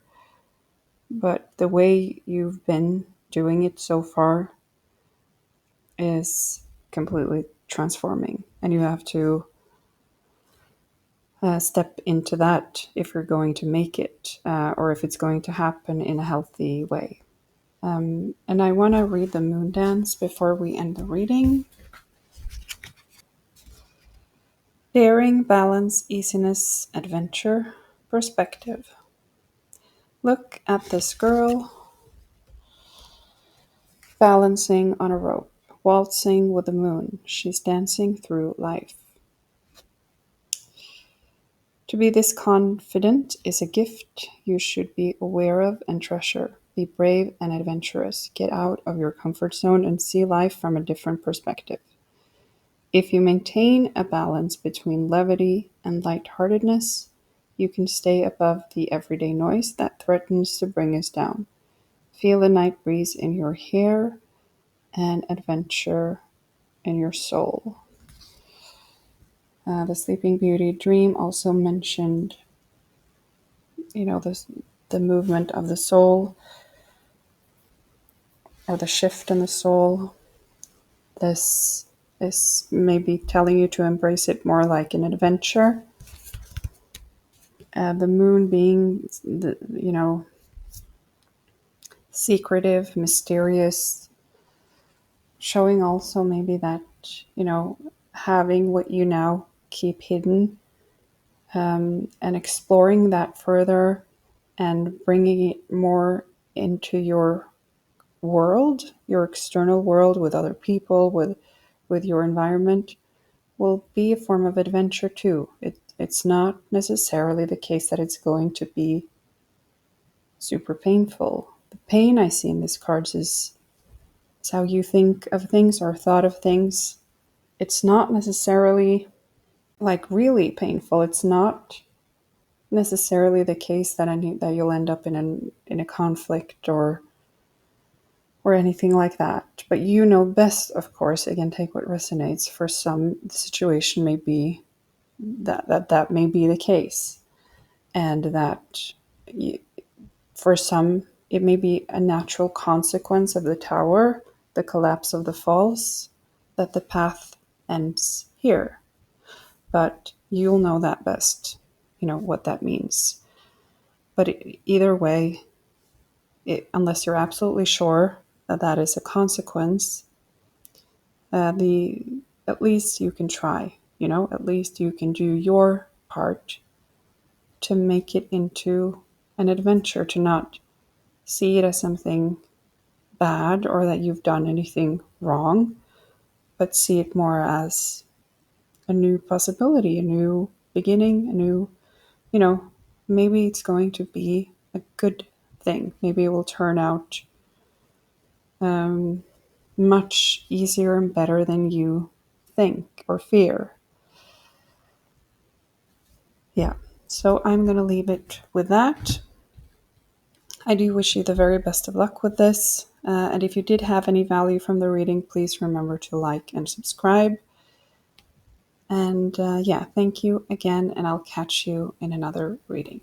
But the way you've been doing it so far is completely transforming, and you have to step into that if you're going to make it, or if it's going to happen in a healthy way. And I want to read the moon dance before we end the reading. Daring, balance, easiness, adventure, perspective. Look at this girl balancing on a rope, waltzing with the moon. She's dancing through life. To be this confident is a gift you should be aware of and treasure. Be brave and adventurous. Get out of your comfort zone and see life from a different perspective. If you maintain a balance between levity and lightheartedness, you can stay above the everyday noise that threatens to bring us down. Feel the night breeze in your hair and adventure in your soul. The Sleeping Beauty dream also mentioned, the movement of the soul, or the shift in the soul. This is maybe telling you to embrace it more like an adventure. The moon being, secretive, mysterious, showing also maybe that, having what you now keep hidden, and exploring that further and bringing it more into your world, your external world, with other people, with your environment, will be a form of adventure too. It's not necessarily the case that it's going to be super painful. The pain I see in these cards is how you think of things or thought of things. It's not necessarily like really painful. It's not necessarily the case that that you'll end up in a conflict or anything like that. But you know best, of course. Again, take what resonates. For some, the situation may be that may be the case, and that for some, it may be a natural consequence of the tower, the collapse of the falls, that the path ends here. But you'll know that best, what that means. But either way, unless you're absolutely sure that that is a consequence, at least you can try, at least you can do your part to make it into an adventure, to not see it as something bad or that you've done anything wrong, but see it more as a new possibility, a new beginning, a new, maybe it's going to be a good thing. Maybe it will turn out much easier and better than you think or fear. Yeah, so I'm going to leave it with that. I do wish you the very best of luck with this. And if you did have any value from the reading, please remember to like and subscribe. And yeah, thank you again, and I'll catch you in another reading.